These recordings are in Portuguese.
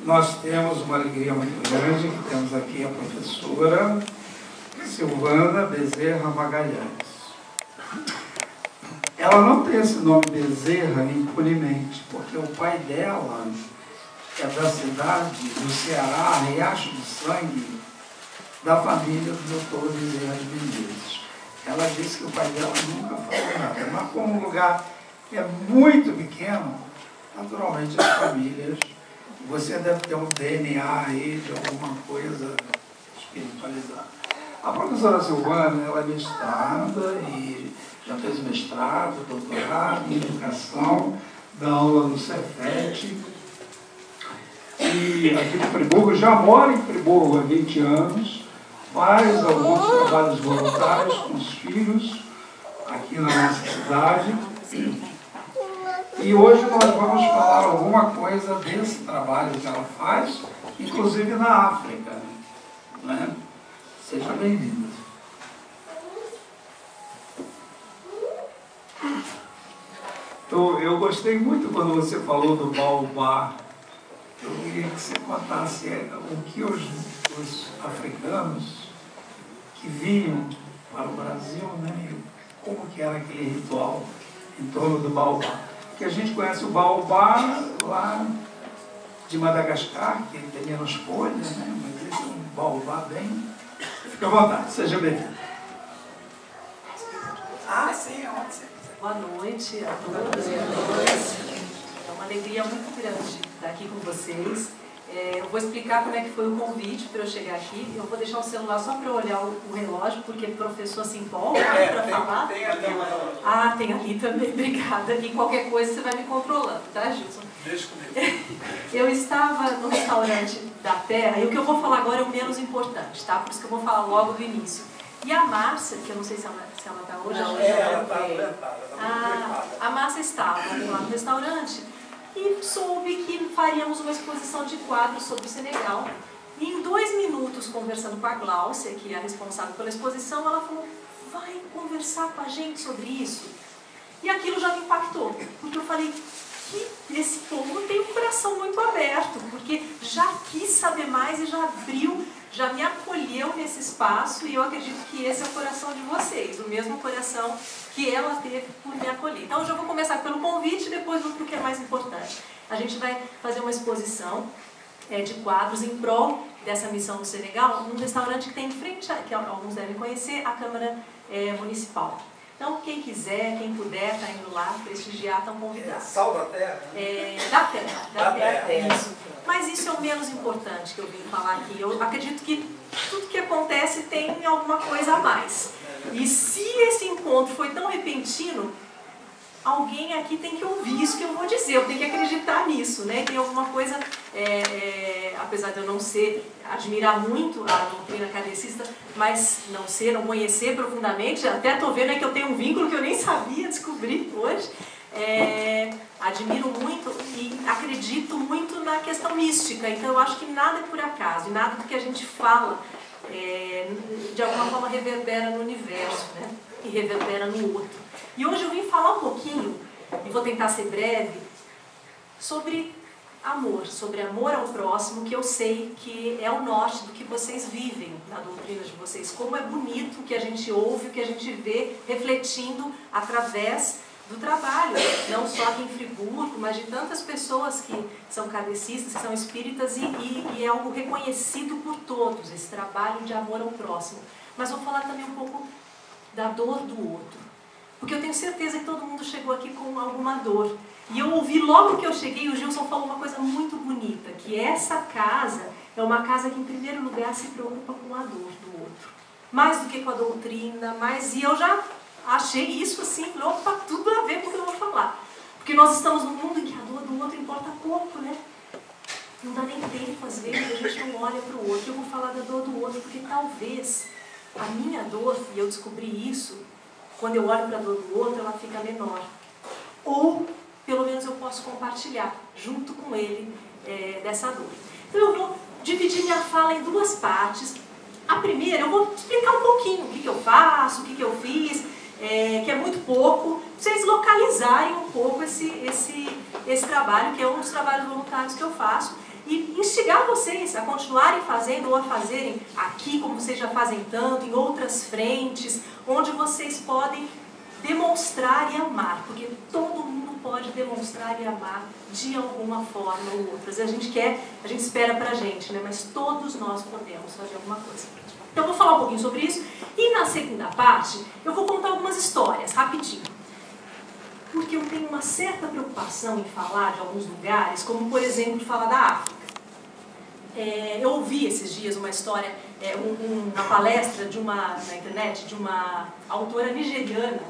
Nós temos uma alegria muito grande, que temos aqui a professora Silvana Bezerra Magalhães. Ela não tem esse nome Bezerra impunemente, porque o pai dela é da cidade do Ceará, Riacho do Sangue, da família do Dr. Bezerra de Menezes. Ela disse que o pai dela nunca falou nada, mas como o lugar é muito pequeno, naturalmente as famílias, você deve ter um DNA aí de alguma coisa espiritualizada. A professora Silvana, ela é mestrada e já fez mestrado, doutorado em educação, dá aula no Cefet. E aqui em Friburgo, já mora em Friburgo há 20 anos, faz alguns trabalhos voluntários com os filhos aqui na nossa cidade. E hoje nós vamos falar alguma coisa desse trabalho que ela faz, inclusive na África. Né? Seja bem-vinda. Então, eu gostei muito quando você falou do baobá. Eu queria que você contasse o que os africanos que vinham para o Brasil, né, como que era aquele ritual em torno do baobá. Porque a gente conhece o baobá lá de Madagascar, que tem menos folhas, né, mas esse é um baobá bem... Fique à vontade, seja bem-vindo. Sim, boa noite a todos e a todas. É uma alegria muito grande estar aqui com vocês. Eu vou explicar como é que foi o convite para eu chegar aqui. Eu vou deixar o celular só para eu olhar o relógio, porque o professor se empolga para falar. Tem ali uma relógio. Ah, tem ali também, obrigada. E qualquer coisa você vai me controlando, tá, Gilson? Deixa comigo. Eu estava no restaurante da Terra, e o que eu vou falar agora é o menos importante, tá? Por isso que eu vou falar logo do início. E a Márcia, que eu não sei se ela está hoje... Não, ela está adoentada, a Márcia estava lá no restaurante e soube que faríamos uma exposição de quadros sobre o Senegal. E em 2 minutos, conversando com a Gláucia, que é a responsável pela exposição, ela falou, vai conversar com a gente sobre isso? E aquilo já me impactou, porque eu falei que esse povo tem um coração muito aberto, porque já quis saber mais e já abriu, já me acolheu nesse espaço, e eu acredito que esse é o coração de vocês, o mesmo coração que ela teve por me acolher. Então, eu já vou começar pelo convite e depois vou para o que é mais importante. A gente vai fazer uma exposição de quadros em prol dessa missão do Senegal, num restaurante que tem em frente, que alguns devem conhecer, a Câmara Municipal. Então, quem quiser, quem puder, está indo lá prestigiar, estão convidados. Sal da terra? Da terra. Da terra. Isso. Mas isso é o menos importante que eu vim falar aqui. Eu acredito que tudo que acontece tem alguma coisa a mais. E se esse encontro foi tão repentino, alguém aqui tem que ouvir isso que eu vou dizer, eu tenho que acreditar nisso, né? Tem alguma coisa, apesar de eu não admirar muito a doutrina kardecista, mas não conhecer profundamente, até estou vendo que eu tenho um vínculo que eu nem sabia descobrir hoje, admiro muito e acredito muito na questão mística, então eu acho que nada é por acaso, e nada do que a gente fala, de alguma forma reverbera no universo, né? E reverbera no outro. E hoje eu vim falar um pouquinho, e vou tentar ser breve, sobre amor ao próximo, que eu sei que é o norte do que vocês vivem na doutrina de vocês. Como é bonito o que a gente ouve, o que a gente vê refletindo através do trabalho, não só aqui em Friburgo, mas de tantas pessoas que são kardecistas, que são espíritas, e é algo reconhecido por todos, esse trabalho de amor ao próximo. Mas vou falar também um pouco da dor do outro. Porque eu tenho certeza que todo mundo chegou aqui com alguma dor. E eu ouvi logo que eu cheguei, o Gilson falou uma coisa muito bonita, que essa casa é uma casa que, em primeiro lugar, se preocupa com a dor do outro. Mais do que com a doutrina, e eu já achei isso assim, falei, opa, tudo a ver com o que eu vou falar. Porque nós estamos num mundo em que a dor do outro importa pouco, né? Não dá nem tempo, às vezes, a gente não olha para o outro. Eu vou falar da dor do outro, porque talvez a minha dor, e eu descobri isso, quando eu olho para a dor do outro, ela fica menor. Ou, pelo menos, eu posso compartilhar, junto com ele, dessa dor. Então, eu vou dividir minha fala em 2 partes. A primeira, eu vou explicar um pouquinho o que eu faço, o que eu fiz, que é muito pouco, para vocês localizarem um pouco esse trabalho, que é um dos trabalhos voluntários que eu faço. e instigar vocês a continuarem fazendo ou a fazerem aqui, como vocês já fazem tanto, em outras frentes, onde vocês podem demonstrar e amar, porque todo mundo pode demonstrar e amar de alguma forma ou outra. A gente espera pra gente, né? Mas todos nós podemos fazer alguma coisa. Então eu vou falar um pouquinho sobre isso, e na segunda parte eu vou contar algumas histórias, rapidinho. Porque eu tenho uma certa preocupação em falar de alguns lugares, como por exemplo falar da África. Eu ouvi esses dias uma história, uma palestra na internet de uma autora nigeriana,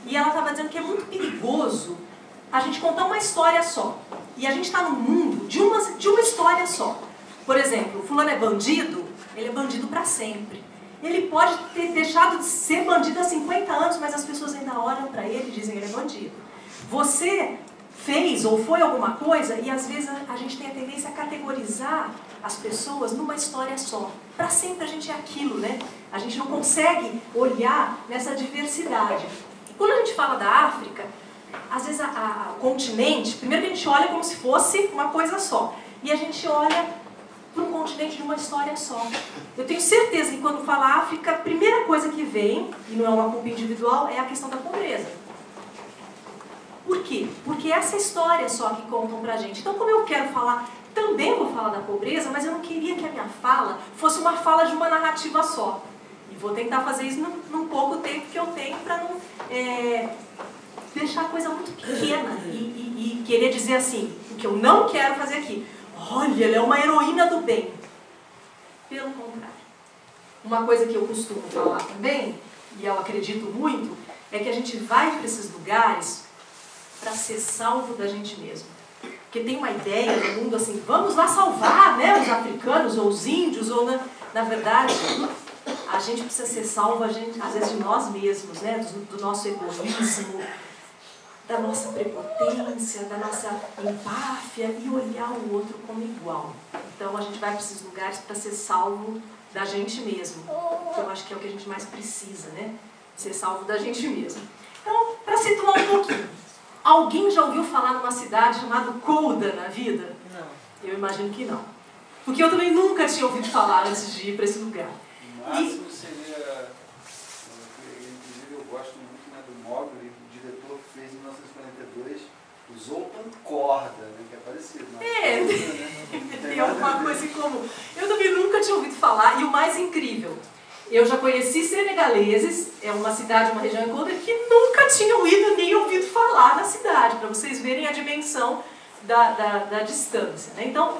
e ela estava dizendo que é muito perigoso a gente contar uma história só. E a gente está no mundo de uma história só. Por exemplo, o fulano é bandido, ele é bandido para sempre. Ele pode ter deixado de ser bandido há 50 anos, mas as pessoas ainda olham para ele e dizem que ele é bandido. Você fez ou foi alguma coisa e às vezes a gente tem a tendência a categorizar as pessoas numa história só. Para sempre a gente é aquilo, né? A gente não consegue olhar nessa diversidade. Quando a gente fala da África, às vezes o continente, primeiro a gente olha como se fosse uma coisa só. E a gente olha para um continente de uma história só. Eu tenho certeza que quando fala África, a primeira coisa que vem, e não é uma culpa individual, é a questão da pobreza. Por quê? Porque essa história só que contam pra gente. Então, como eu quero falar, também vou falar da pobreza, mas eu não queria que a minha fala fosse uma fala de uma narrativa só. E vou tentar fazer isso num pouco tempo que eu tenho para não deixar a coisa muito pequena e querer dizer assim, o que eu não quero fazer aqui. Olha, ela é uma heroína do bem. Pelo contrário. Uma coisa que eu costumo falar também, e eu acredito muito, é que a gente vai para esses lugares para ser salvo da gente mesmo. Porque tem uma ideia no mundo assim, vamos lá salvar, né, os africanos ou os índios, ou na verdade, a gente precisa ser salvo, às vezes, de nós mesmos, né, do nosso egoísmo, da nossa prepotência, da nossa empáfia e olhar o outro como igual. Então a gente vai para esses lugares para ser salvo da gente mesmo, que eu acho que é o que a gente mais precisa, né, ser salvo da gente mesmo. Então, para situar um pouquinho, alguém já ouviu falar numa cidade chamada Kouda na vida? Não. Eu imagino que não. Porque eu também nunca tinha ouvido falar antes de ir para esse lugar. O máximo seria, inclusive eu gosto muito, né, do Mowgli, o diretor fez em 1942, o Zoltan Corda, né, que é parecido. Tem alguma coisa em comum. Eu também nunca tinha ouvido falar, e o mais incrível, eu já conheci senegaleses, é uma cidade, uma região em Kouda, que nunca tinham ido nem ouvido falar na cidade, para vocês verem a dimensão da distância, né? Então,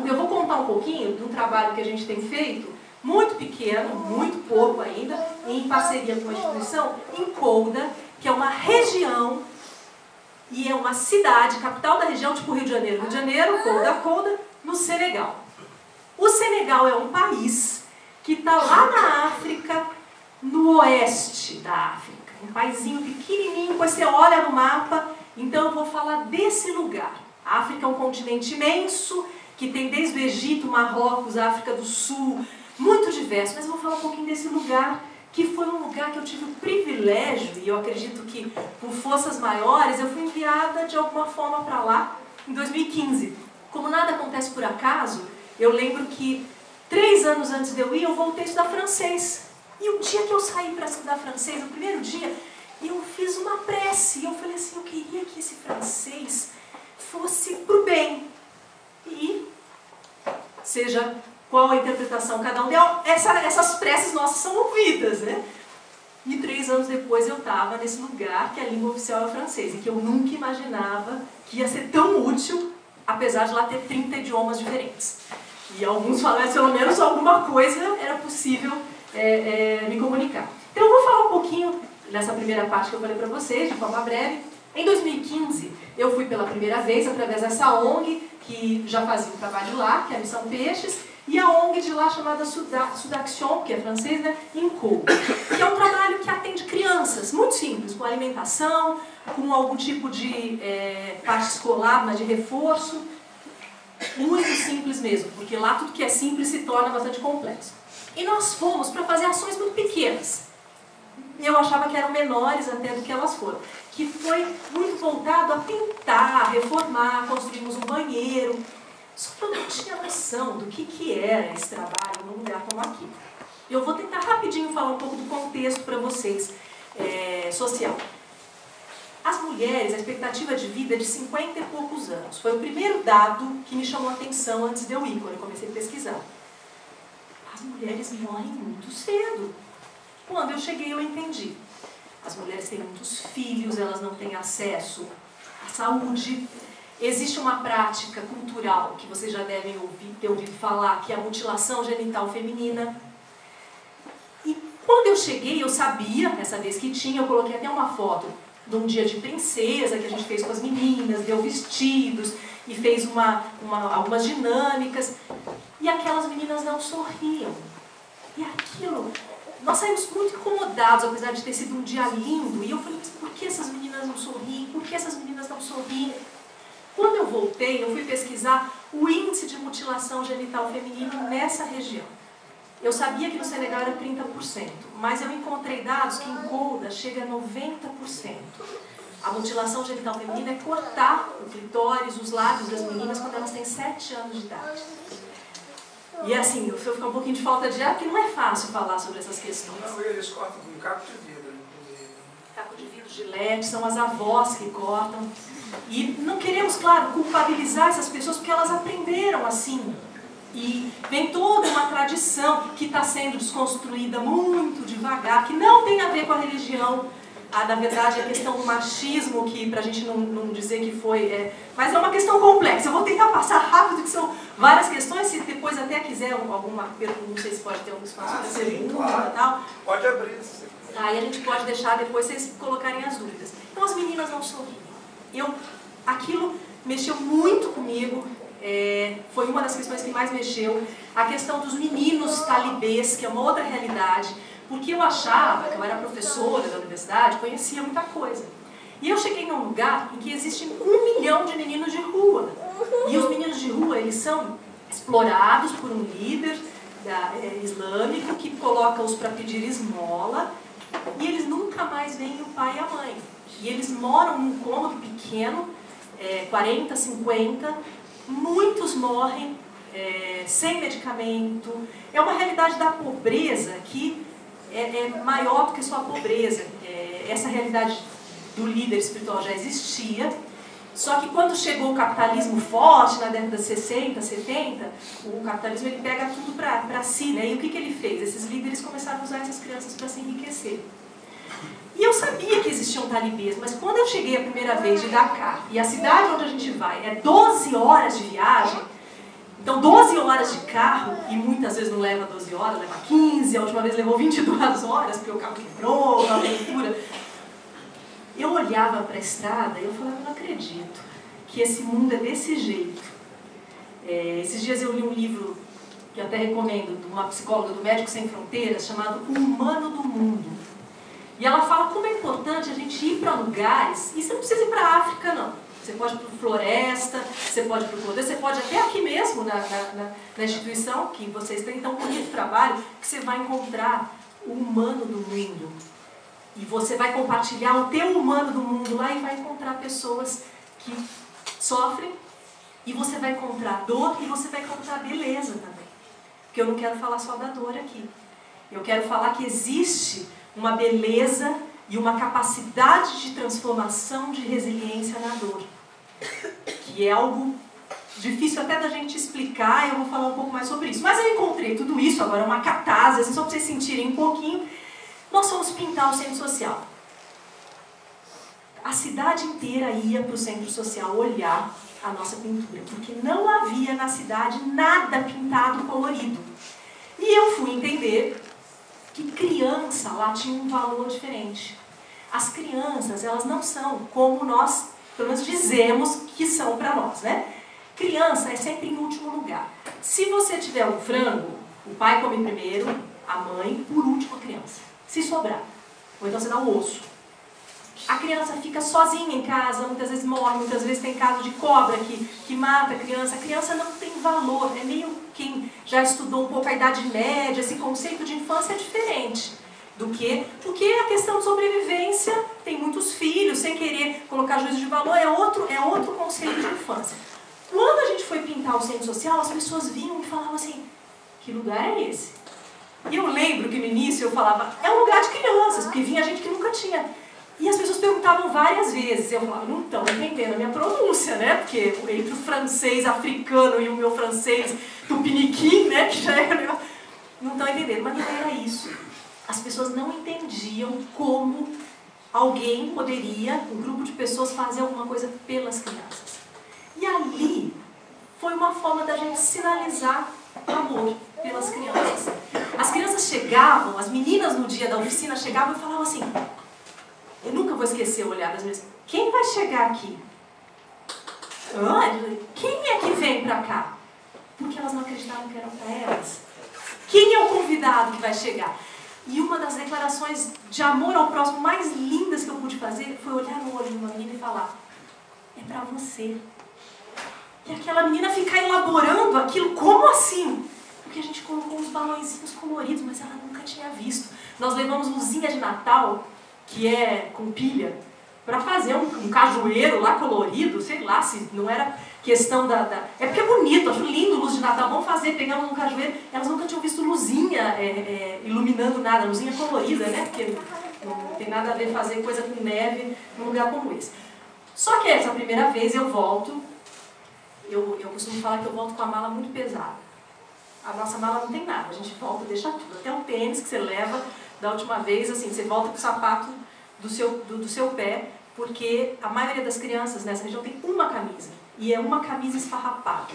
eu vou contar um pouquinho de um trabalho que a gente tem feito, muito pequeno, muito pouco ainda, em parceria com uma instituição, em Kouda, que é uma região e é uma cidade, capital da região, tipo Rio de Janeiro, Kouda, no Senegal. O Senegal é um país que está lá na África, no oeste da África. Um paizinho pequenininho, depois você olha no mapa, então eu vou falar desse lugar. A África é um continente imenso, que tem desde o Egito, Marrocos, África do Sul, muito diverso, mas eu vou falar um pouquinho desse lugar, que foi um lugar que eu tive o privilégio, e eu acredito que por forças maiores, eu fui enviada de alguma forma para lá em 2015. Como nada acontece por acaso, eu lembro que 3 anos antes de eu ir, eu voltei a estudar francês. E o dia que eu saí para estudar francês, no primeiro dia, eu fiz uma prece. E eu falei assim, eu queria que esse francês fosse pro bem. E, seja qual a interpretação cada um deu, essas preces nossas são ouvidas, né? E 3 anos depois eu estava nesse lugar que a língua oficial é o francês. E que eu nunca imaginava que ia ser tão útil, apesar de lá ter 30 idiomas diferentes. E alguns falaram que pelo menos alguma coisa era possível me comunicar. Então eu vou falar um pouquinho nessa primeira parte que eu falei para vocês, de forma breve. Em 2015, eu fui pela primeira vez através dessa ONG, que já fazia um trabalho lá, que é a Missão Peixes, e a ONG de lá chamada Sudaction, que é francês, né, em Kouda, que é um trabalho que atende crianças, muito simples, com alimentação, com algum tipo de parte escolar, mas de reforço. Muito simples mesmo, porque lá tudo que é simples se torna bastante complexo. E nós fomos para fazer ações muito pequenas. Eu achava que eram menores até do que elas foram. Que foi muito voltado a pintar, reformar, construímos um banheiro. Só que eu não noção do que era esse trabalho num lugar como aqui. Eu vou tentar rapidinho falar um pouco do contexto para vocês, social. As mulheres, a expectativa de vida é de 50 e poucos anos. Foi o primeiro dado que me chamou a atenção antes de eu ir, quando eu comecei a pesquisar. As mulheres morrem muito cedo. Quando eu cheguei, eu entendi. As mulheres têm muitos filhos, elas não têm acesso à saúde. Existe uma prática cultural que vocês já devem ter ouvido falar, que é a mutilação genital feminina. E quando eu cheguei, eu sabia, essa vez que tinha, eu coloquei até uma foto de um dia de princesa que a gente fez com as meninas, deu vestidos e fez algumas dinâmicas. E aquelas meninas não sorriam. E aquilo, nós saímos muito incomodados, apesar de ter sido um dia lindo. E eu falei, mas por que essas meninas não sorriem? Por que essas meninas não sorriem? Quando eu voltei, eu fui pesquisar o índice de mutilação genital feminina nessa região. Eu sabia que no Senegal era 30%, mas eu encontrei dados que em Golda chega a 90%. A mutilação genital feminina é cortar o clitóris, os lábios das meninas quando elas têm 7 anos de idade. E assim, eu fico um pouquinho de falta de ar, porque não é fácil falar sobre essas questões. Não, eles cortam com um caco de vidro, inclusive. Caco de vidro, gilete, são as avós que cortam. E não queremos, claro, culpabilizar essas pessoas, porque elas aprenderam assim. E vem toda uma tradição que está sendo desconstruída muito devagar, que não tem a ver com a religião. Na verdade, a questão do machismo, que para a gente não dizer que foi... mas é uma questão complexa. Eu vou tentar passar rápido, que são várias questões. Se depois até quiser alguma pergunta, não sei se pode ter algum espaço para pergunta claro. E tal. Pode abrir. Aí a gente pode deixar depois vocês colocarem as dúvidas. Então as meninas não sorriem. Aquilo mexeu muito comigo. Foi uma das questões que mais mexeu. A questão dos meninos talibês, que é uma outra realidade. Porque eu achava que eu era professora da universidade, conhecia muita coisa. E eu cheguei num lugar em que existem 1 milhão de meninos de rua. E os meninos de rua, eles são explorados por um líder islâmico que coloca-os para pedir esmola. E eles nunca mais veem o pai e a mãe. E eles moram num cômodo pequeno, 40, 50. Muitos morrem sem medicamento. É uma realidade da pobreza que é maior do que só a pobreza. Essa realidade do líder espiritual já existia, só que quando chegou o capitalismo forte, na década de 60, 70, o capitalismo ele pega tudo para si, né? E o que ele fez? Esses líderes começaram a usar essas crianças para se enriquecer. E eu sabia que existiam talibês, mas quando eu cheguei a primeira vez de Dakar, e a cidade onde a gente vai é 12 horas de viagem, então 12 horas de carro, e muitas vezes não leva 12 horas, leva 15, a última vez levou 22 horas, porque o carro quebrou, uma aventura. Eu olhava para a estrada e eu falava, não acredito que esse mundo é desse jeito. Esses dias eu li um livro, que eu até recomendo, de uma psicóloga do Médicos Sem Fronteiras, chamado O Humano do Mundo. E ela fala como é importante a gente ir para lugares, e você não precisa ir para a África, não. Você pode ir para a floresta, você pode ir para o Clodeiro, você pode até aqui mesmo, na instituição que vocês têm tão bonito trabalho, que você vai encontrar o humano do mundo. E você vai compartilhar o teu humano do mundo lá e vai encontrar pessoas que sofrem, e você vai encontrar dor e você vai encontrar beleza também. Porque eu não quero falar só da dor aqui. Eu quero falar que existe uma beleza e uma capacidade de transformação, de resiliência na dor. Que é algo difícil até da gente explicar, eu vou falar um pouco mais sobre isso. Mas eu encontrei tudo isso, agora uma catarse, assim, só para vocês sentirem um pouquinho. Nós fomos pintar o centro social. A cidade inteira ia para o centro social olhar a nossa pintura, porque não havia na cidade nada pintado colorido. E eu fui entender que criança lá tinha um valor diferente. As crianças, elas não são como nós, pelo menos dizemos que são para nós, né? Criança é sempre em último lugar. Se você tiver um frango, o pai come primeiro, a mãe, por último a criança. Se sobrar. Ou então você dá o osso. A criança fica sozinha em casa, muitas vezes morre, muitas vezes tem caso de cobra que mata a criança. A criança não tem valor, é meio quem já estudou um pouco a Idade Média, esse conceito de infância é diferente do que... Porque a questão de sobrevivência, tem muitos filhos, sem querer colocar juízo de valor, é outro conceito de infância. Quando a gente foi pintar o centro social, as pessoas vinham e falavam assim, que lugar é esse? E eu lembro que no início eu falava, é um lugar de crianças, porque vinha gente que nunca tinha. E as pessoas perguntavam várias vezes, eu falava, não estão entendendo a minha pronúncia, né? Porque entre o francês africano e o meu francês tupiniquim, né? Que já era... Não estão entendendo, mas não era isso. As pessoas não entendiam como alguém poderia, um grupo de pessoas, fazer alguma coisa pelas crianças. E ali foi uma forma da gente sinalizar amor pelas crianças. As crianças chegavam, as meninas no dia da oficina chegavam e falavam assim, eu nunca vou esquecer o olhar das meninas, quem vai chegar aqui? Quem é que vem pra cá? Porque elas não acreditavam que eram para elas. Quem é o convidado que vai chegar? E uma das declarações de amor ao próximo mais lindas que eu pude fazer foi olhar no olho de uma menina e falar, é pra você. E aquela menina ficar elaborando aquilo, como assim? Porque a gente colocou uns balõezinhos coloridos, mas ela nunca tinha visto. Nós levamos luzinha de Natal, que é com pilha, para fazer um cajueiro lá colorido, sei lá, se não era questão É porque é bonito, acho lindo luz de Natal, vamos fazer, pegamos um cajueiro. Elas nunca tinham visto luzinha iluminando nada, luzinha colorida, né? Porque não tem nada a ver fazer coisa com neve num lugar como esse. Só que essa primeira vez eu volto, eu costumo falar que eu volto com a mala muito pesada. A nossa mala não tem nada, a gente volta, deixa tudo. Até o tênis que você leva da última vez, assim, você volta com o sapato do seu pé, porque a maioria das crianças nessa região tem uma camisa. E é uma camisa esfarrapada.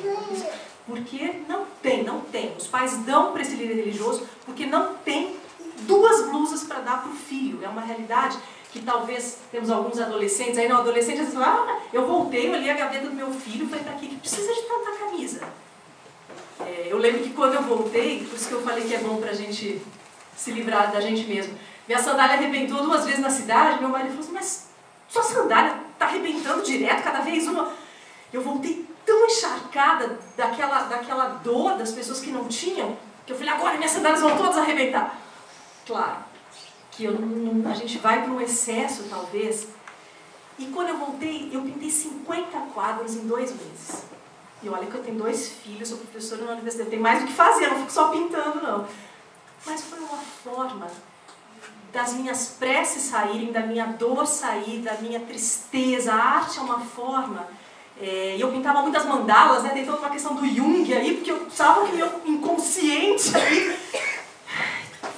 Porque não tem. Os pais dão para esse líder religioso porque não tem duas blusas para dar para o filho. É uma realidade que talvez temos alguns adolescentes, aí não, adolescente dizem, eu voltei, eu olhei a gaveta do meu filho, falei, para que precisa de tanta camisa? Eu lembro que quando eu voltei, por isso que eu falei que é bom para a gente se livrar da gente mesmo. Minha sandália arrebentou 2 vezes na cidade, meu marido falou assim, mas sua sandália está arrebentando direto, cada vez uma. Eu voltei tão encharcada daquela dor das pessoas que não tinham, que eu falei, agora minhas sandálias vão todas arrebentar. Claro, que a gente vai para um excesso, talvez. E quando eu voltei, eu pintei 50 quadros em 2 meses. E olha que eu tenho 2 filhos, sou professora na universidade, tem mais do que fazer, eu não fico só pintando, não. Mas foi uma forma das minhas preces saírem, da minha dor sair, da minha tristeza. A arte é uma forma... E eu pintava muitas mandalas, né? Tem toda uma questão do Jung aí, porque eu precisava que o meu inconsciente aí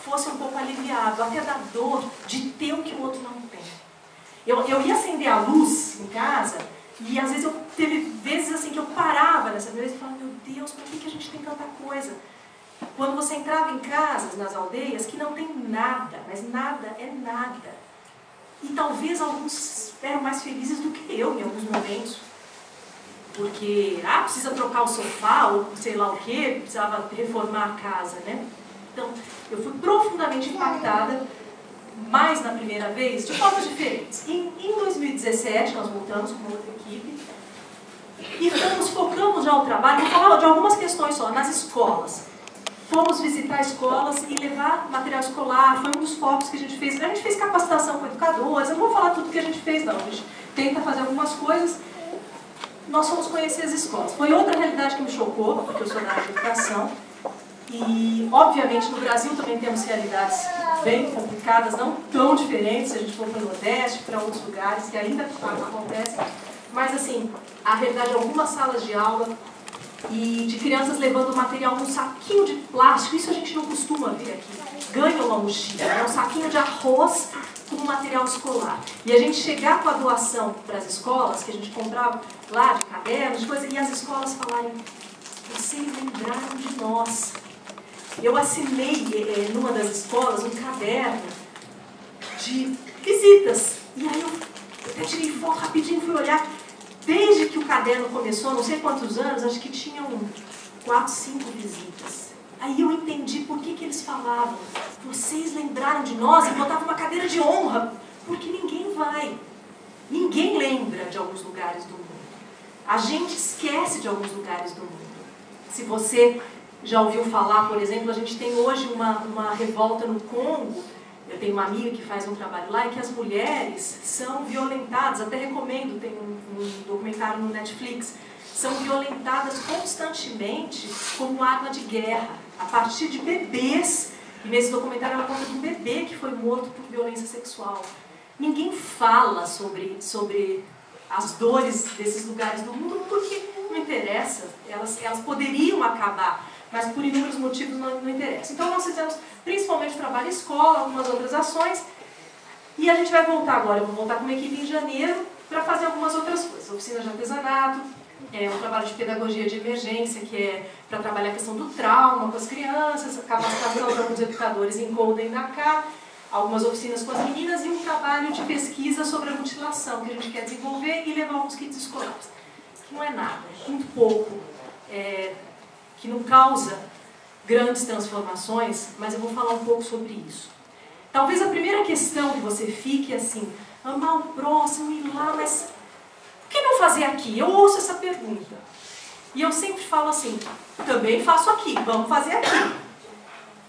fosse um pouco aliviado, até da dor de ter o que o outro não tem. Eu ia acender a luz em casa, e às vezes teve vezes assim que eu parava nessa vez e falava, meu Deus, por que a gente tem tanta coisa? Quando você entrava em casas, nas aldeias, que não tem nada, mas nada é nada. E talvez alguns eram mais felizes do que eu em alguns momentos. Porque, precisa trocar o sofá, ou sei lá o quê, precisava reformar a casa, né? Então, eu fui profundamente impactada, mais na primeira vez, de formas diferentes. Em 2017, nós voltamos com outra equipe, e focamos já o trabalho, eu falava de algumas questões só, nas escolas. Fomos visitar escolas e levar material escolar, foi um dos focos que a gente fez. A gente fez capacitação com educadores, eu não vou falar tudo que a gente fez, não. A gente tenta fazer algumas coisas. Nós fomos conhecer as escolas. Foi outra realidade que me chocou, porque eu sou da área de educação. E, obviamente, no Brasil também temos realidades bem complicadas, não tão diferentes, se a gente for para o Nordeste, para outros lugares, que ainda acontecem. Mas, assim, a realidade de algumas salas de aula e de crianças levando material num saquinho de plástico, isso a gente não costuma ver aqui. Ganha uma mochila, é um saquinho de arroz com material escolar. E a gente chegar com a doação para as escolas, que a gente comprava lá de cadernos, de coisa, e as escolas falarem, vocês lembraram de nós. Eu assinei numa das escolas um caderno de visitas. E aí eu tirei foto rapidinho, fui olhar. Desde que o caderno começou, não sei quantos anos, acho que tinham 4, 5 visitas. Aí eu entendi por que eles falavam. Vocês lembraram de nós e botavam uma cadeira de honra. Porque ninguém vai. Ninguém lembra de alguns lugares do mundo. A gente esquece de alguns lugares do mundo. Se você já ouviu falar, por exemplo, a gente tem hoje uma revolta no Congo. Eu tenho uma amiga que faz um trabalho lá e que as mulheres são violentadas. Até recomendo, tem um documentário no Netflix. são violentadas constantemente como arma de guerra, a partir de bebês. E nesse documentário ela conta de um bebê que foi morto por violência sexual. Ninguém fala sobre as dores desses lugares do mundo porque não interessa, elas poderiam acabar, mas por inúmeros motivos não interessa. Então nós fizemos principalmente trabalho em escola, algumas outras ações, e a gente vai voltar agora, eu vou voltar com uma equipe em janeiro para fazer algumas outras coisas, oficinas de artesanato, um trabalho de pedagogia de emergência, que é para trabalhar a questão do trauma com as crianças, capacitação para os educadores em Golden e Dakar, algumas oficinas com as meninas e um trabalho de pesquisa sobre a mutilação que a gente quer desenvolver e levar alguns kits escolares. Que não é nada, é muito pouco, que não causa grandes transformações, mas eu vou falar um pouco sobre isso. Talvez a primeira questão que você fique assim, amar o próximo, ir lá, mas por que não fazer aqui? Eu ouço essa pergunta. E eu sempre falo assim, também faço aqui, vamos fazer aqui.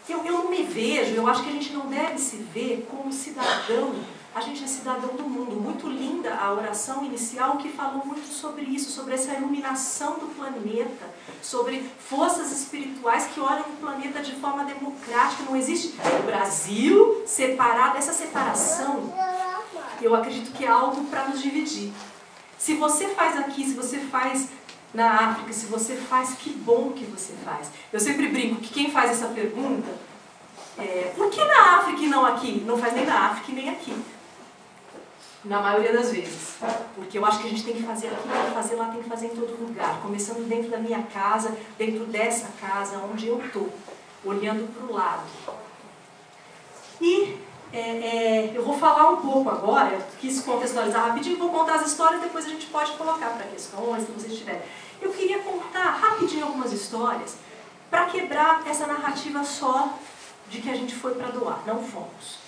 Eu não me vejo, eu acho que a gente não deve se ver como cidadão, a gente é cidadão do mundo. Muito linda a oração inicial que falou muito sobre isso, sobre essa iluminação do planeta, sobre forças espirituais que olham o planeta de forma democrática. Não existe o Brasil separado, essa separação, eu acredito que é algo para nos dividir. Se você faz aqui, se você faz na África, se você faz, que bom que você faz. Eu sempre brinco que quem faz essa pergunta, por que na África e não aqui? Não faz nem na África e nem aqui. Na maioria das vezes. Porque eu acho que a gente tem que fazer aqui, tem que fazer lá, tem que fazer em todo lugar. Começando dentro da minha casa, dentro dessa casa, onde eu estou, olhando para o lado. E eu vou falar um pouco agora, eu quis contextualizar rapidinho, vou contar as histórias, depois a gente pode colocar para questões que vocês tiverem. Eu queria contar rapidinho algumas histórias para quebrar essa narrativa só de que a gente foi para doar. Não fomos.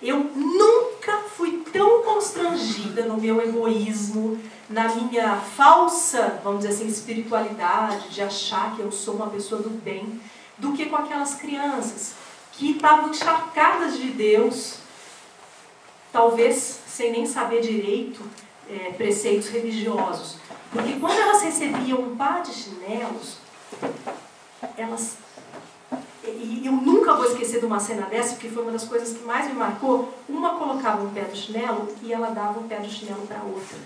Eu nunca fui tão constrangida no meu egoísmo, na minha falsa, vamos dizer assim, espiritualidade, de achar que eu sou uma pessoa do bem, do que com aquelas crianças que estavam encharcadas de Deus, talvez sem nem saber direito preceitos religiosos. Porque quando elas recebiam um par de chinelos, elas... E eu nunca vou esquecer de uma cena dessa, porque foi uma das coisas que mais me marcou. Uma colocava um pé do chinelo e ela dava um pé do chinelo para a outra.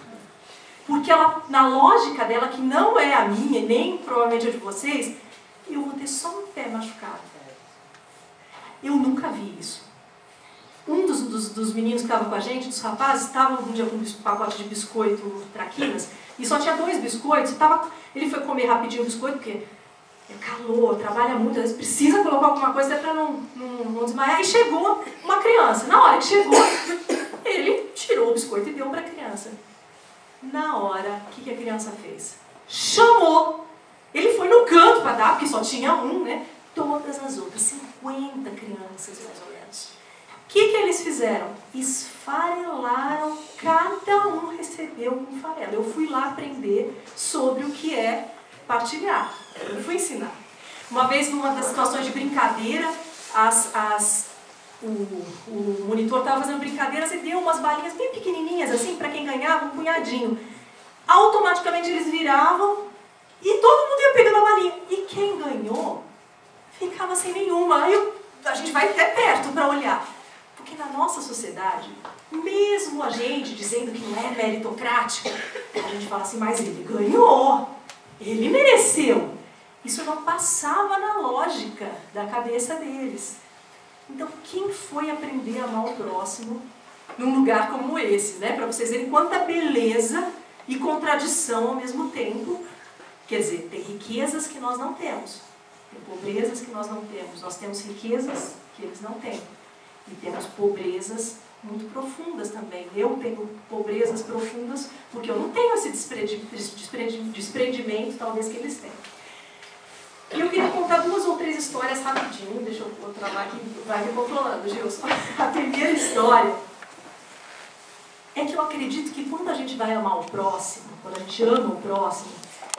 Porque ela, na lógica dela, que não é a minha, nem provavelmente a de vocês, eu vou ter só um pé machucado. Eu nunca vi isso. Um dos meninos que estava com a gente, dos rapazes, estava um dia com um pacote de biscoito traquinas, e só tinha 2 biscoitos. Ele foi comer rapidinho o biscoito, porque é calor, trabalha muito, às vezes precisa colocar alguma coisa até para não desmaiar. E chegou uma criança. Na hora que chegou, ele tirou o biscoito e deu para a criança. Na hora, o que a criança fez? Chamou. Ele foi no canto para dar, porque só tinha um, né? Todas as outras, 50 crianças mais ou menos. O que eles fizeram? Esfarelaram, cada um recebeu um farelo. Eu fui lá aprender sobre o que é partilhar. Eu fui ensinar. Uma vez, numa das situações de brincadeira, o monitor estava fazendo brincadeiras e deu umas balinhas bem pequenininhas, assim, para quem ganhava, um punhadinho. Automaticamente eles viravam e todo mundo ia pegando a balinha. E quem ganhou ficava sem nenhuma. Aí a gente vai até perto para olhar. Porque na nossa sociedade, mesmo a gente dizendo que não é meritocrático, a gente fala assim, mas ele ganhou, ele mereceu. Isso não passava na lógica da cabeça deles. Então, quem foi aprender a amar o próximo num lugar como esse, né? Para vocês verem quanta beleza e contradição ao mesmo tempo. Quer dizer, tem riquezas que nós não temos. Tem pobrezas que nós não temos. Nós temos riquezas que eles não têm. E temos pobrezas muito profundas também. Eu tenho pobrezas profundas porque eu não tenho esse desprendimento, talvez, que eles têm. E eu queria contar 2 ou 3 histórias rapidinho. Deixa eu travar aqui, vai me controlando, Gilson. A primeira história é que eu acredito que quando a gente vai amar o próximo, quando a gente ama o próximo,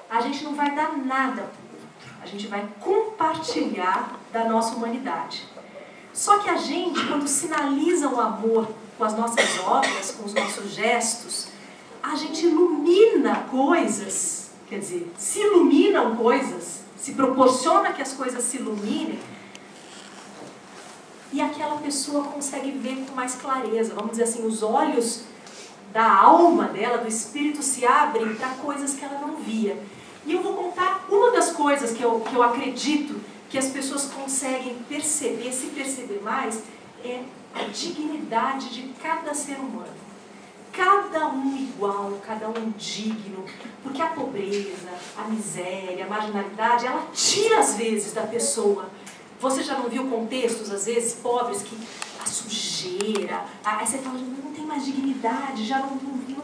a gente não vai dar nada para o outro. A gente vai compartilhar da nossa humanidade. Só que a gente, quando sinaliza o amor com as nossas obras, com os nossos gestos, a gente ilumina coisas quer dizer, se iluminam coisas, se proporciona que as coisas se iluminem, e aquela pessoa consegue ver com mais clareza, vamos dizer assim, os olhos da alma dela, do espírito, se abrem para coisas que ela não via. E eu vou contar uma das coisas que eu acredito que as pessoas conseguem perceber, se perceber mais, é a dignidade de cada ser humano. Cada um igual, cada um digno, porque a pobreza, a miséria, a marginalidade, ela tira às vezes da pessoa. Você já não viu contextos, às vezes, pobres, que a sujeira, aí você fala, não tem mais dignidade, já não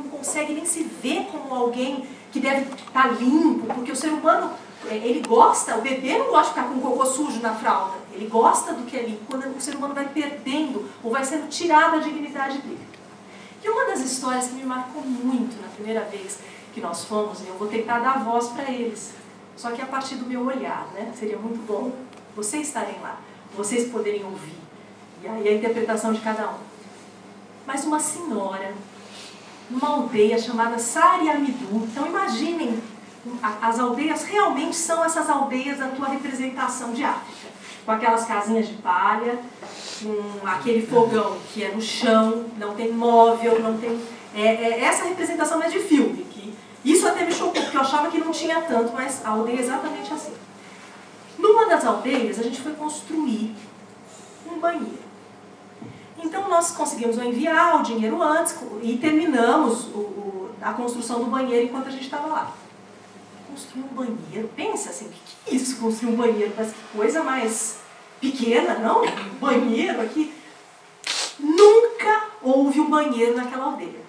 consegue nem se ver como alguém que deve estar limpo, porque o ser humano, ele gosta, o bebê não gosta de ficar com cocô sujo na fralda, ele gosta do que é limpo, quando o ser humano vai perdendo ou vai sendo tirada a dignidade dele. E uma das histórias que me marcou muito na primeira vez que nós fomos, e eu vou tentar dar voz para eles, só que a partir do meu olhar, né? Seria muito bom vocês estarem lá, vocês poderem ouvir, e aí a interpretação de cada um. Mas uma senhora, numa aldeia chamada Sariamidu, então imaginem, as aldeias realmente são essas aldeias da tua representação de África, com aquelas casinhas de palha, com aquele fogão que é no chão, não tem móvel, não tem... essa representação é de filme, que isso até me chocou, porque eu achava que não tinha tanto, mas a aldeia é exatamente assim. Numa das aldeias, a gente foi construir um banheiro. Então, nós conseguimos enviar o dinheiro antes e terminamos a construção do banheiro enquanto a gente estava lá. Construir um banheiro? Pensa assim, o que é isso, construir um banheiro? Parece que coisa mais pequena, não? Um banheiro aqui. Nunca houve um banheiro naquela aldeia.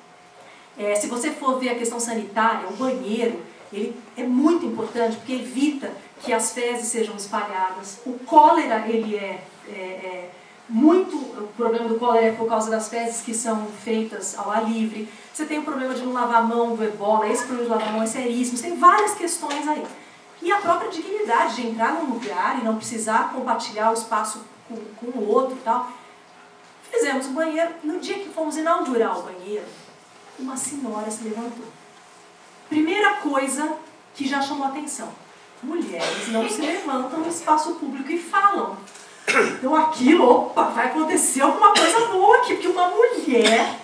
Se você for ver a questão sanitária, o banheiro, ele é muito importante porque evita que as fezes sejam espalhadas. O cólera, ele o problema do cólera é por causa das fezes que são feitas ao ar livre. Você tem o problema de não lavar a mão do ebola, esse problema de lavar a mão é seríssimo. Tem várias questões aí. E a própria dignidade de entrar num lugar e não precisar compartilhar o espaço com o outro e tal. Fizemos o banheiro. No dia que fomos inaugurar o banheiro, uma senhora se levantou. Primeira coisa que já chamou a atenção. Mulheres não se levantam no espaço público e falam. Então aquilo, opa, vai acontecer alguma coisa boa aqui, porque uma mulher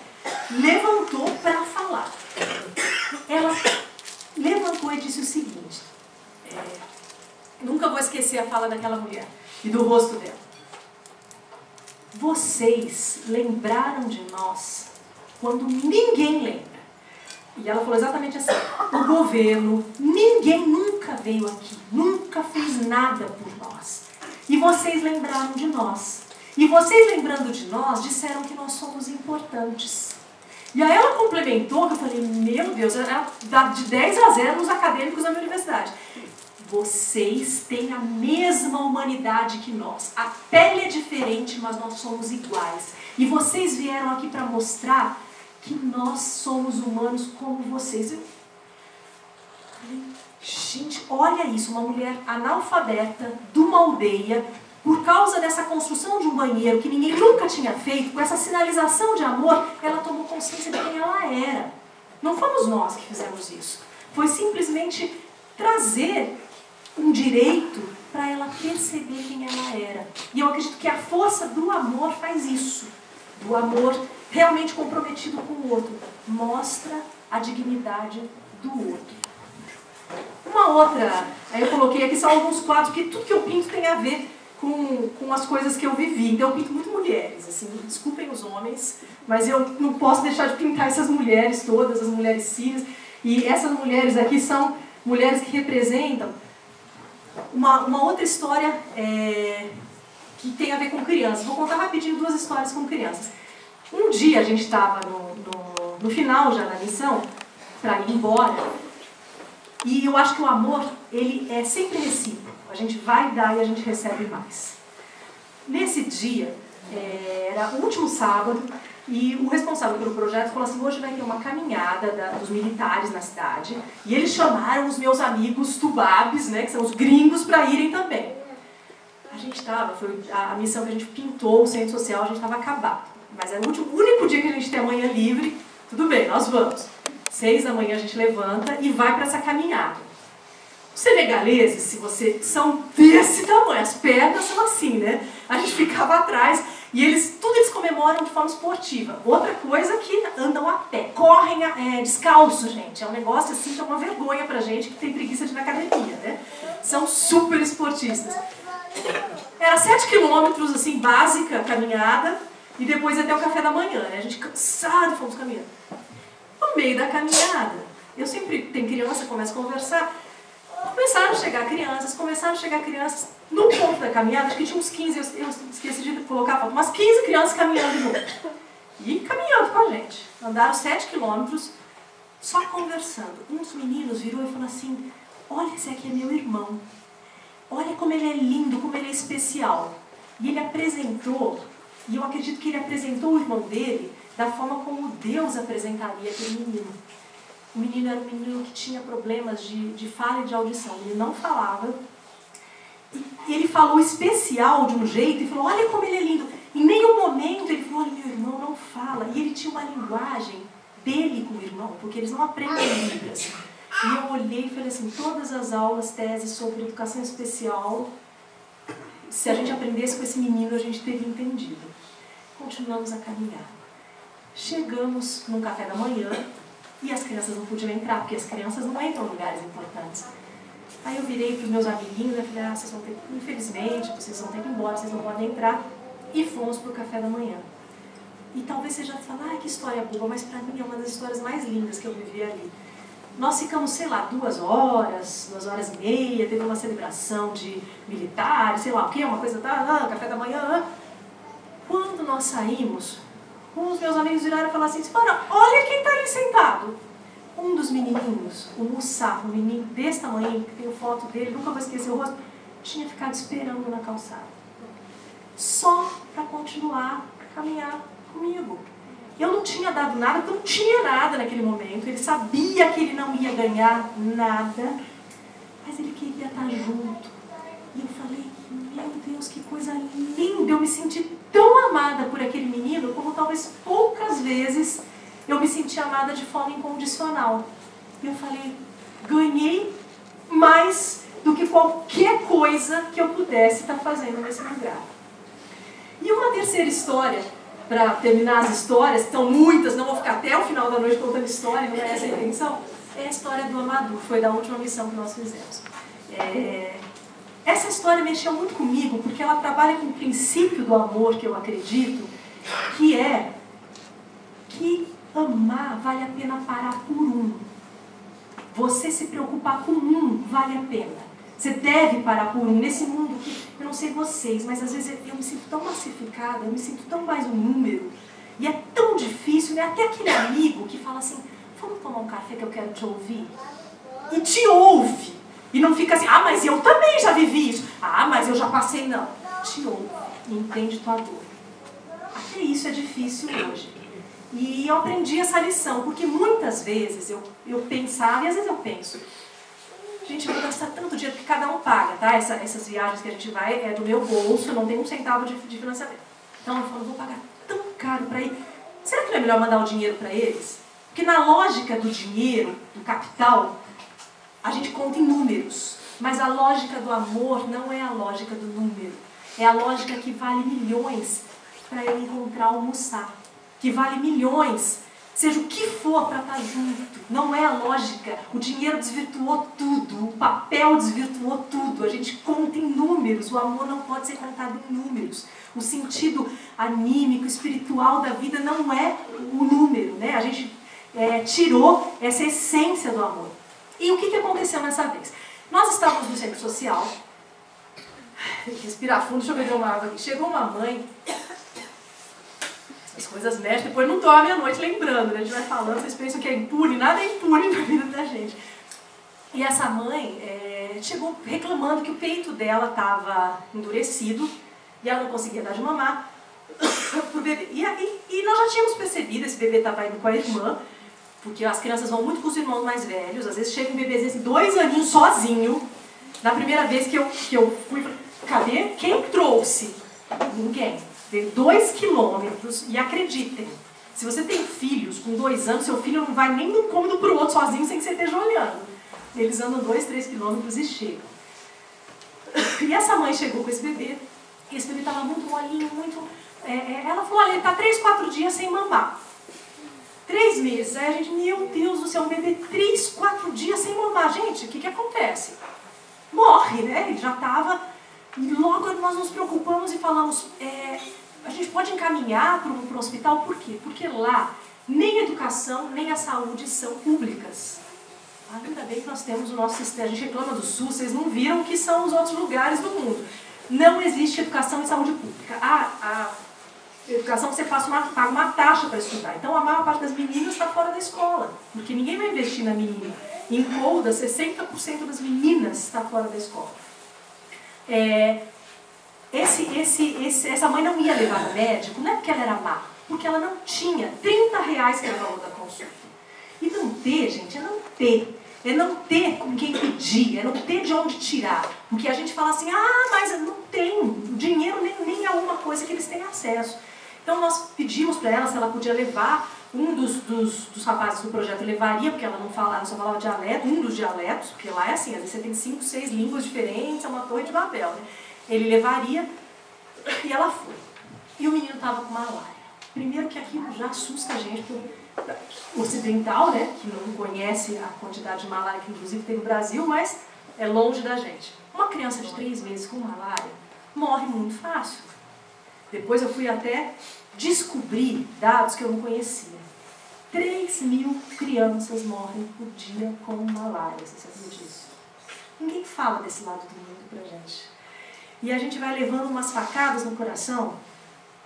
levantou para falar. Ela levantou e disse o seguinte, nunca vou esquecer a fala daquela mulher e do rosto dela. Vocês lembraram de nós quando ninguém lembra. E ela falou exatamente assim, o governo, ninguém nunca veio aqui, nunca fez nada por nós. E vocês lembraram de nós. E vocês lembrando de nós, disseram que nós somos importantes. E aí ela complementou, que eu falei, meu Deus, ela dá de 10 a 0 nos acadêmicos da minha universidade. Vocês têm a mesma humanidade que nós. A pele é diferente, mas nós somos iguais. E vocês vieram aqui para mostrar que nós somos humanos como vocês. Eu falei, gente, olha isso, uma mulher analfabeta de uma aldeia, por causa dessa construção de um banheiro que ninguém nunca tinha feito, com essa sinalização de amor, ela tomou consciência de quem ela era. Não fomos nós que fizemos isso. Foi simplesmente trazer um direito para ela perceber quem ela era. E eu acredito que a força do amor faz isso. Do amor realmente comprometido com o outro. Mostra a dignidade do outro. Uma outra, aí eu coloquei aqui só alguns quadros, porque tudo que eu pinto tem a ver com as coisas que eu vivi. Então eu pinto muito mulheres, assim, desculpem os homens, mas eu não posso deixar de pintar essas mulheres todas, as mulheres sírias. E essas mulheres aqui são mulheres que representam uma outra história que tem a ver com crianças. Vou contar rapidinho duas histórias com crianças. Um dia a gente estava no final já da missão, para ir embora, e eu acho que o amor, ele é sempre recíproco. A gente vai dar e a gente recebe mais. Nesse dia, era o último sábado, e o responsável pelo projeto falou assim, hoje vai ter uma caminhada dos militares na cidade, e eles chamaram os meus amigos tubabes, né, que são os gringos, para irem também. A gente estava, foi a missão que a gente pintou, o centro social, a gente estava acabado. Mas é o único dia que a gente tem a manhã livre, tudo bem, nós vamos. 6 da manhã a gente levanta e vai para essa caminhada. Os senegaleses, se você, são desse tamanho, as pernas são assim, né? A gente ficava atrás e tudo eles comemoram de forma esportiva. Outra coisa que andam a pé, correm descalço, gente. É um negócio assim que é uma vergonha pra gente que tem preguiça de ir na academia, né? São super esportistas. Era 7 quilômetros, assim, básica, caminhada, e depois até o café da manhã, né? A gente cansado, fomos caminhando. No meio da caminhada, eu sempre, tem criança, começa a conversar, começaram a chegar crianças, no ponto da caminhada, acho que tinha uns 15, eu esqueci de colocar a foto, umas 15 crianças caminhando junto. E caminhando com a gente. Andaram 7 quilômetros, só conversando. Um dos meninos virou e falou assim, olha, esse aqui é meu irmão. Olha como ele é lindo, como ele é especial. E ele apresentou, e eu acredito que ele apresentou o irmão dele da forma como Deus apresentaria aquele menino. O menino era um menino que tinha problemas de fala e de audição. Ele não falava. E ele falou especial de um jeito e falou, olha como ele é lindo. Em nenhum momento ele falou, olha, meu irmão não fala. E ele tinha uma linguagem dele com o irmão, porque eles não aprendem Libras. E eu olhei e falei assim, todas as aulas, teses sobre educação especial, se a gente aprendesse com esse menino, a gente teria entendido. Continuamos a caminhar. Chegamos num café da manhã e as crianças não podiam entrar, porque as crianças não entram em lugares importantes. Aí eu virei para os meus amiguinhos e falei, vocês vão ter, infelizmente, vocês vão ter que ir embora, vocês não podem entrar. E fomos para o café da manhã. E talvez você já fale, que história boa, mas para mim é uma das histórias mais lindas que eu vivi ali. Nós ficamos, sei lá, 2 horas, 2 horas e meia, teve uma celebração de militares, sei lá o que, uma coisa, café da manhã. Quando nós saímos, um dos meus amigos viraram e falaram assim, olha quem está ali sentado. Um dos menininhos, o Mussá, um menino desse tamanho, que tem foto dele, nunca vou esquecer o rosto, tinha ficado esperando na calçada. Só para continuar a caminhar comigo. Eu não tinha dado nada, porque eu não tinha nada naquele momento. Ele sabia que ele não ia ganhar nada, mas ele queria estar junto. E eu falei, meu Deus, que coisa linda. Eu me senti tão amada por aquele menino, como talvez poucas vezes eu me senti amada de forma incondicional. E eu falei, ganhei mais do que qualquer coisa que eu pudesse estar fazendo nesse lugar. E uma terceira história, para terminar as histórias, que são muitas, não vou ficar até o final da noite contando história, não é essa a intenção, é a história do Amadou, foi da última missão que nós fizemos. Essa história mexeu muito comigo, porque ela trabalha com o princípio do amor que eu acredito, que é que amar vale a pena parar por um. Você se preocupar com um vale a pena. Você deve parar por um. Nesse mundo que, eu não sei vocês, mas às vezes eu me sinto tão massificada, eu me sinto tão mais um número, e é tão difícil, né? Até aquele amigo que fala assim, vamos tomar um café que eu quero te ouvir? E te ouve. E não fica assim, mas eu também já vivi isso. Mas eu já passei, não. Te ouve e entende tua dor. Até isso é difícil hoje. E eu aprendi essa lição, porque muitas vezes eu pensava, e às vezes eu penso, gente, eu vou gastar tanto dinheiro, porque cada um paga, tá? Essas viagens que a gente vai é do meu bolso, eu não tenho um centavo de financiamento. Então eu falo, eu vou pagar tão caro para ir. Será que não é melhor mandar o dinheiro para eles? Porque na lógica do dinheiro, do capital, a gente conta em números. Mas a lógica do amor não é a lógica do número. É a lógica que vale milhões para eu encontrar o Mussá. Que vale milhões, seja o que for para estar junto. Não é a lógica. O dinheiro desvirtuou tudo, o papel desvirtuou tudo. A gente conta em números, o amor não pode ser contado em números. O sentido anímico, espiritual da vida não é o número, né? A gente tirou essa essência do amor. E o que aconteceu nessa vez? Nós estávamos no centro social, tem que respirar fundo, deixa eu beber uma água aqui. Chegou uma mãe, as coisas mexem, depois não dorme à noite lembrando, né? A gente vai falando, vocês pensam que é impune, nada é impune na vida da gente. E essa mãe chegou reclamando que o peito dela estava endurecido e ela não conseguia dar de mamar pro bebê. E nós já tínhamos percebido, esse bebê estava indo com a irmã, porque as crianças vão muito com os irmãos mais velhos, às vezes chega um bebezinho assim, 2 aninhos sozinho. Na primeira vez que eu fui, cadê? Quem trouxe? Ninguém. Veio 2 quilômetros e acreditem, se você tem filhos com 2 anos, seu filho não vai nem de um cômodo para o outro sozinho sem que você esteja olhando. Eles andam 2, 3 quilômetros e chegam. E essa mãe chegou com esse bebê, e esse bebê estava muito molinho, muito... ela falou, olha, ele está 3, 4 dias sem mamar. 3 meses. Aí a gente, meu Deus do céu, um bebê 3, 4 dias sem mamar. Gente, o que acontece? Morre, né? Ele já estava... E logo nós nos preocupamos e falamos, a gente pode encaminhar para um hospital, por quê? Porque lá nem a educação, nem a saúde são públicas. Ainda bem que nós temos o nosso sistema. A gente reclama do SUS, vocês não viram que são os outros lugares do mundo. Não existe educação e saúde pública. A educação você paga uma taxa para estudar. Então a maior parte das meninas está fora da escola, porque ninguém vai investir na menina. Em Colda, 60% das meninas está fora da escola. Essa mãe não ia levar no médico, não é porque ela era má, porque ela não tinha R$30 que era o valor da consulta. E não ter, gente, é não ter. É não ter com quem pedir, é não ter de onde tirar. Porque a gente fala assim, mas não tem, o dinheiro nem é uma coisa que eles têm acesso. Então nós pedimos para ela se ela podia levar, um dos rapazes do projeto levaria, porque ela não só falava dialeto, um dos dialetos, porque lá é assim, às vezes você tem 5, 6 línguas diferentes, é uma torre de Babel, né? Ele levaria, e ela foi. E o menino estava com malária. Primeiro que aquilo já assusta a gente, porque o ocidental, né, que não conhece a quantidade de malária que inclusive tem no Brasil, mas é longe da gente. Uma criança de 3 meses com malária morre muito fácil. Depois eu fui até descobrir dados que eu não conhecia. 3.000 crianças morrem por dia com malária, você sabia disso? Ninguém fala desse lado do mundo pra gente. E a gente vai levando umas facadas no coração,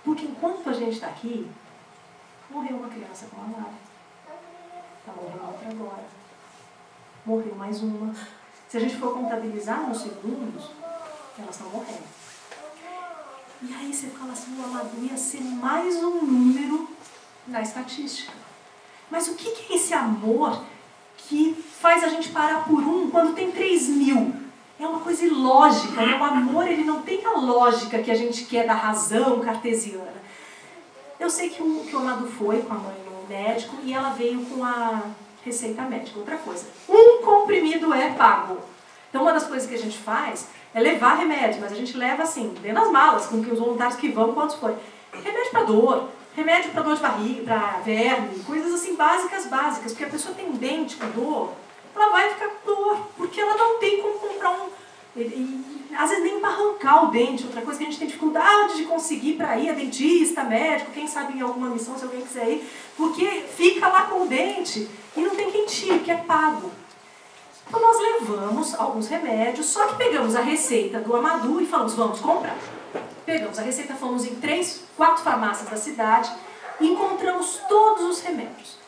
porque enquanto a gente está aqui, morreu uma criança com malária. Está morrendo outra agora. Morreu mais uma. Se a gente for contabilizar nos segundos, elas estão morrendo. E aí você fala assim, o Amadou ia ser mais um número na estatística. Mas o que é esse amor que faz a gente parar por um quando tem 3.000? É uma coisa ilógica, né? O amor ele não tem a lógica que a gente quer da razão cartesiana. Eu sei que o Amadou foi com a mãe no médico e ela veio com a receita médica. Outra coisa, um comprimido é pago. Então uma das coisas que a gente faz é levar remédio, mas a gente leva assim, dentro das malas, com que os voluntários que vão, quantos foi. Remédio para dor, remédio para dor de barriga, para verme, coisas assim básicas, porque a pessoa tem dente com dor, ela vai ficar com dor, porque ela não tem como comprar às vezes nem para arrancar o dente, outra coisa que a gente tem dificuldade de conseguir para ir a dentista, médico, quem sabe em alguma missão, se alguém quiser ir, porque fica lá com o dente e não tem quem tire, que é pago. Então nós levamos alguns remédios, só que pegamos a receita do Amadou e falamos, vamos comprar. Pegamos a receita, fomos em 3, 4 farmácias da cidade e encontramos todos os remédios,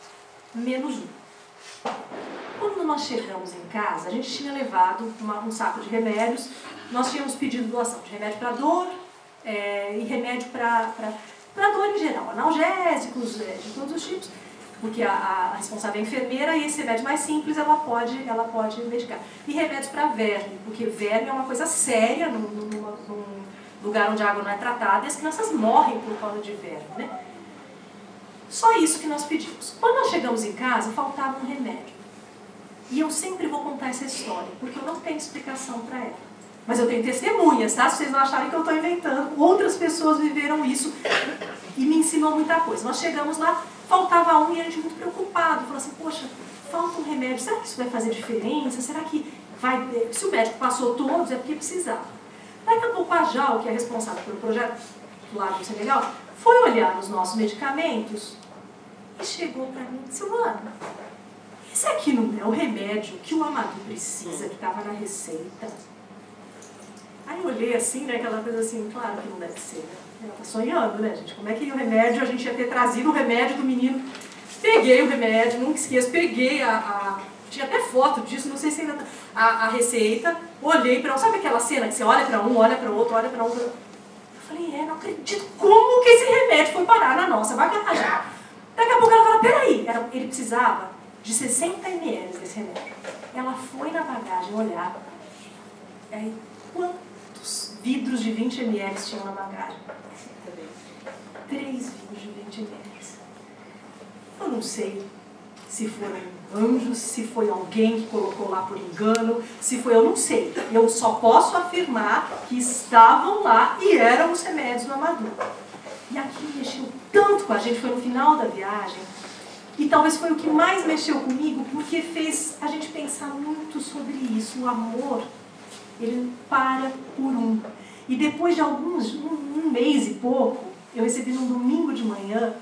menos um. Quando nós chegamos em casa, a gente tinha levado um saco de remédios, nós tínhamos pedido doação de remédio para dor e remédio para dor em geral, analgésicos de todos os tipos, porque a responsável é a enfermeira e esse remédio mais simples ela pode medicar. E remédios para verme, porque verme é uma coisa séria num lugar onde a água não é tratada e as crianças morrem por causa de verme, né? Só isso que nós pedimos. Quando nós chegamos em casa, faltava um remédio. E eu sempre vou contar essa história, porque eu não tenho explicação para ela. Mas eu tenho testemunhas, tá? Se vocês não acharem que eu estou inventando, outras pessoas viveram isso e me ensinou muita coisa. Nós chegamos lá, faltava um e a gente muito preocupado. Falou assim, poxa, falta um remédio, será que isso vai fazer diferença? Será que vai... Se o médico passou todos, é porque precisava. Daqui a pouco a Jal, que é responsável pelo projeto do lado do Senegal, foi olhar nos nossos medicamentos e chegou para mim e disse, Silvana, esse aqui não é o remédio que o Amadou precisa, que estava na receita. Aí eu olhei assim, né, aquela coisa assim, claro que não deve ser, né? Ela tá sonhando, né, gente? Como é que o remédio, a gente ia ter trazido o remédio do menino. Peguei o remédio, nunca esqueço, peguei tinha até foto disso, não sei se ainda a receita, olhei para sabe aquela cena que você olha para um, olha para o outro, olha para um, eu falei, não acredito, como que esse remédio foi parar na nossa bagagem? Daqui a pouco ela fala, peraí, ele precisava de 60 ml desse remédio. Ela foi na bagagem olhar, aí quantos vidros de 20 ml tinham na bagagem? 3 vidros de 20 ml. Eu não sei se foram anjos, se foi alguém que colocou lá por engano, se foi, eu não sei. Eu só posso afirmar que estavam lá e eram os remédios do Amadou. E aquilo mexeu tanto com a gente, foi no final da viagem, e talvez foi o que mais mexeu comigo, porque fez a gente pensar muito sobre isso. O amor, ele para por um. E depois de um mês e pouco, eu recebi num domingo de manhã,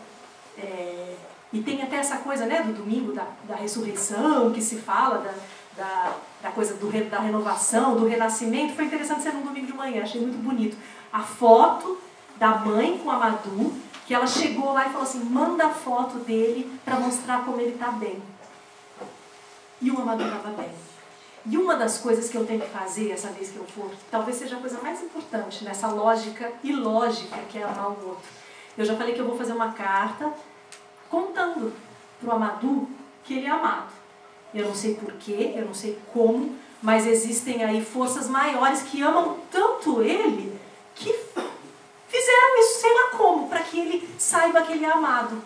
e tem até essa coisa, né, do domingo da ressurreição, que se fala da coisa da renovação, do renascimento. Foi interessante ser num domingo de manhã, achei muito bonito. A foto da mãe com a Amadou, que ela chegou lá e falou assim, manda a foto dele para mostrar como ele está bem. E o Amadou estava bem. E uma das coisas que eu tenho que fazer essa vez que eu for, talvez seja a coisa mais importante nessa lógica ilógica que é amar o outro. Eu já falei que eu vou fazer uma carta contando para o Amadou que ele é amado. Eu não sei porquê, eu não sei como, mas existem aí forças maiores que amam tanto ele que fizeram isso, sei lá como, para que ele saiba que ele é amado.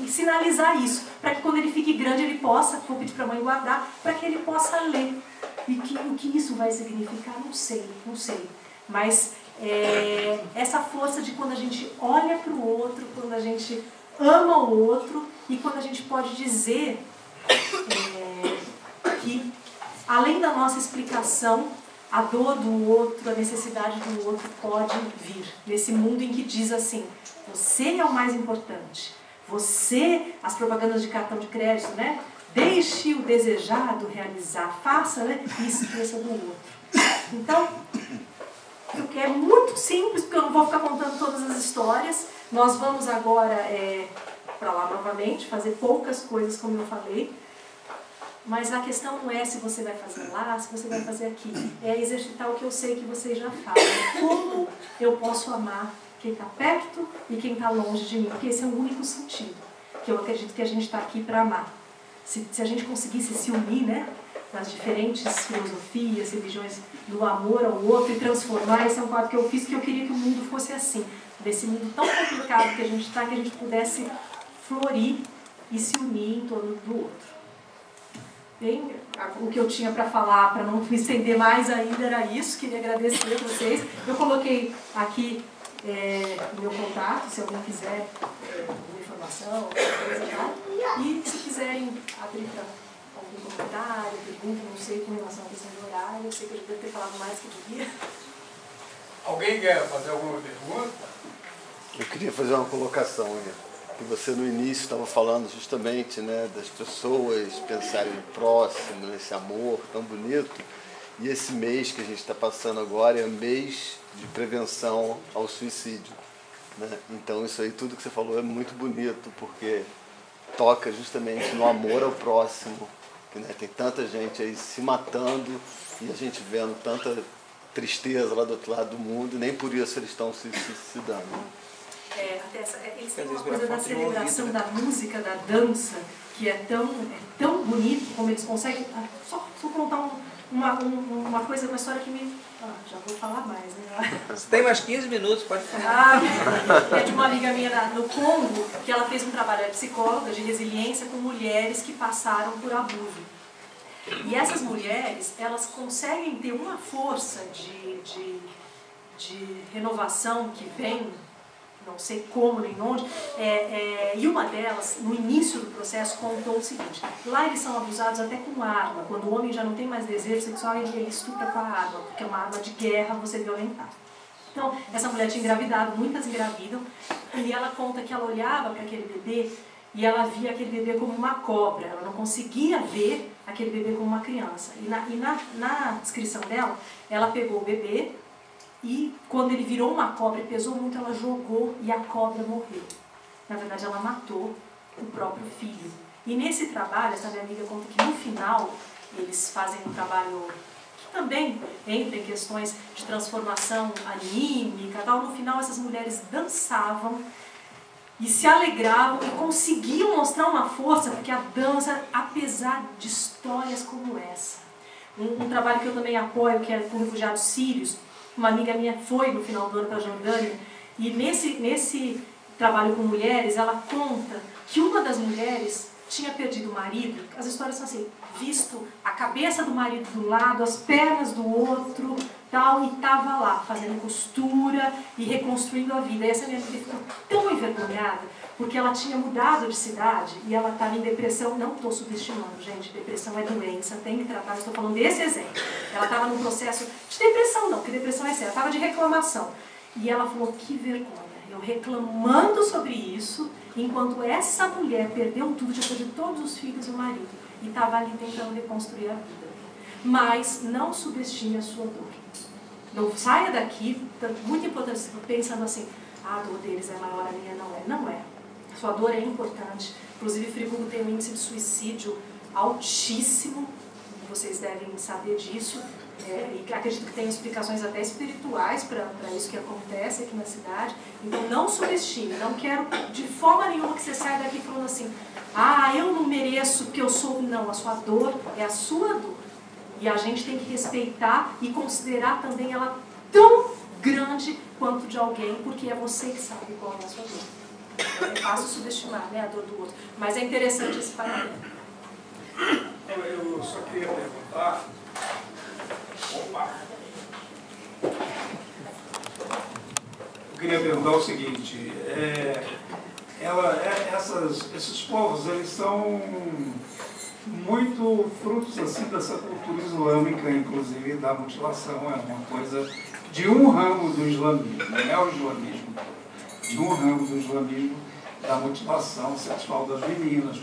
E sinalizar isso, para que quando ele fique grande ele possa, vou pedir para a mãe guardar, para que ele possa ler. E o que isso vai significar, não sei. Mas essa força de quando a gente olha para o outro, quando a gente ama o outro e quando a gente pode dizer que, além da nossa explicação, a dor do outro, a necessidade do outro pode vir. Nesse mundo em que diz assim, você é o mais importante. Você, as propagandas de cartão de crédito, né? Deixe o desejado realizar, faça, né? E esqueça do outro. Então, eu quero muito simples, porque eu não vou ficar contando todas as histórias. Nós vamos agora para lá novamente, fazer poucas coisas, como eu falei. Mas a questão não é se você vai fazer lá, se você vai fazer aqui. É exercitar o que eu sei que vocês já fazem. Como eu posso amar quem está perto e quem está longe de mim. Porque esse é o único sentido que eu acredito que a gente está aqui para amar. Se a gente conseguisse se unir, né, das diferentes filosofias, religiões, do amor ao outro e transformar, esse é um quadro que eu fiz, que eu queria que o mundo fosse assim. Desse mundo tão complicado que a gente está, que a gente pudesse florir e se unir em torno do outro. Bem, o que eu tinha para falar, para não me estender mais ainda, era isso. Queria agradecer a vocês. Eu coloquei aqui o meu contato, se alguém quiser uma informação, coisa lá. E se quiserem abrir para algum comentário, pergunta, não sei, com relação à questão do horário, eu sei que eu devo ter falado mais que eu devia. Alguém quer fazer alguma pergunta? Eu queria fazer uma colocação aí. Que você no início estava falando justamente, né, das pessoas pensarem no próximo, nesse amor tão bonito. E esse mês que a gente está passando agora é mês de prevenção ao suicídio, né? Então isso aí, tudo que você falou é muito bonito, porque toca justamente no amor ao próximo, que, né, tem tanta gente aí se matando e a gente vendo tanta tristeza lá do outro lado do mundo, e nem por isso eles estão se suicidando, né? Eles têm uma coisa da celebração da música, da dança, que é tão bonito como eles conseguem. Só contar uma coisa, uma história que me... já vou falar mais, né? Você tem mais 15 minutos, pode falar. É de uma amiga minha no Congo, que ela fez um trabalho, de psicóloga, de resiliência com mulheres que passaram por abuso. E essas mulheres, elas conseguem ter uma força de renovação que vem, não sei como nem onde, e uma delas, no início do processo, contou o seguinte: lá eles são abusados até com arma. Quando o homem já não tem mais desejo sexual, ele estupra com a arma, porque é uma arma de guerra você violentar. Então, essa mulher tinha engravidado, muitas engravidam, e ela conta que ela olhava para aquele bebê e ela via aquele bebê como uma cobra, ela não conseguia ver aquele bebê como uma criança. E na descrição dela, ela pegou o bebê, e quando ele virou uma cobra e pesou muito, ela jogou e a cobra morreu. Na verdade, ela matou o próprio filho. E nesse trabalho, essa minha amiga conta que no final, eles fazem um trabalho que também entra em questões de transformação anímica, tal. No final, essas mulheres dançavam e se alegravam e conseguiam mostrar uma força, porque a dança, apesar de histórias como essa, um trabalho que eu também apoio, que é com refugiados sírios. Uma amiga minha foi no final do ano para a Jordânia, e nesse trabalho com mulheres, ela conta que uma das mulheres tinha perdido o marido, as histórias são assim, visto a cabeça do marido de um lado, as pernas do outro, tal, e estava lá, fazendo costura e reconstruindo a vida. E essa minha filha ficou tão envergonhada, porque ela tinha mudado de cidade e ela estava em depressão. Não estou subestimando, gente, depressão é doença, tem que tratar, estou falando desse exemplo. Ela estava num processo de depressão, não, porque depressão é séria, ela estava de reclamação. E ela falou, que vergonha, eu reclamando sobre isso, enquanto essa mulher perdeu tudo, tinha perdido todos os filhos e o marido, e estava ali tentando reconstruir a vida. Mas não subestime a sua dor. Não saia daqui, muito importante, pensando assim, a dor deles é maior, a minha não é. Não é. A sua dor é importante. Inclusive, Friburgo tem um índice de suicídio altíssimo, vocês devem saber disso. E acredito que tem explicações até espirituais para isso que acontece aqui na cidade. Então não subestime, não quero de forma nenhuma que você saia daqui falando assim, ah, eu não mereço porque eu sou... Não, a sua dor é a sua dor. E a gente tem que respeitar e considerar também ela tão grande quanto de alguém, porque é você que sabe qual é a sua dor. É fácil subestimar, né, a dor do outro. Mas é interessante esse paralelo. Eu só queria perguntar... Opa! Eu queria perguntar o seguinte, esses povos, eles são muito frutos assim dessa cultura islâmica, inclusive da mutilação, é uma coisa de um ramo do islamismo, não é o islamismo, de um ramo do islamismo, da mutilação sexual das meninas,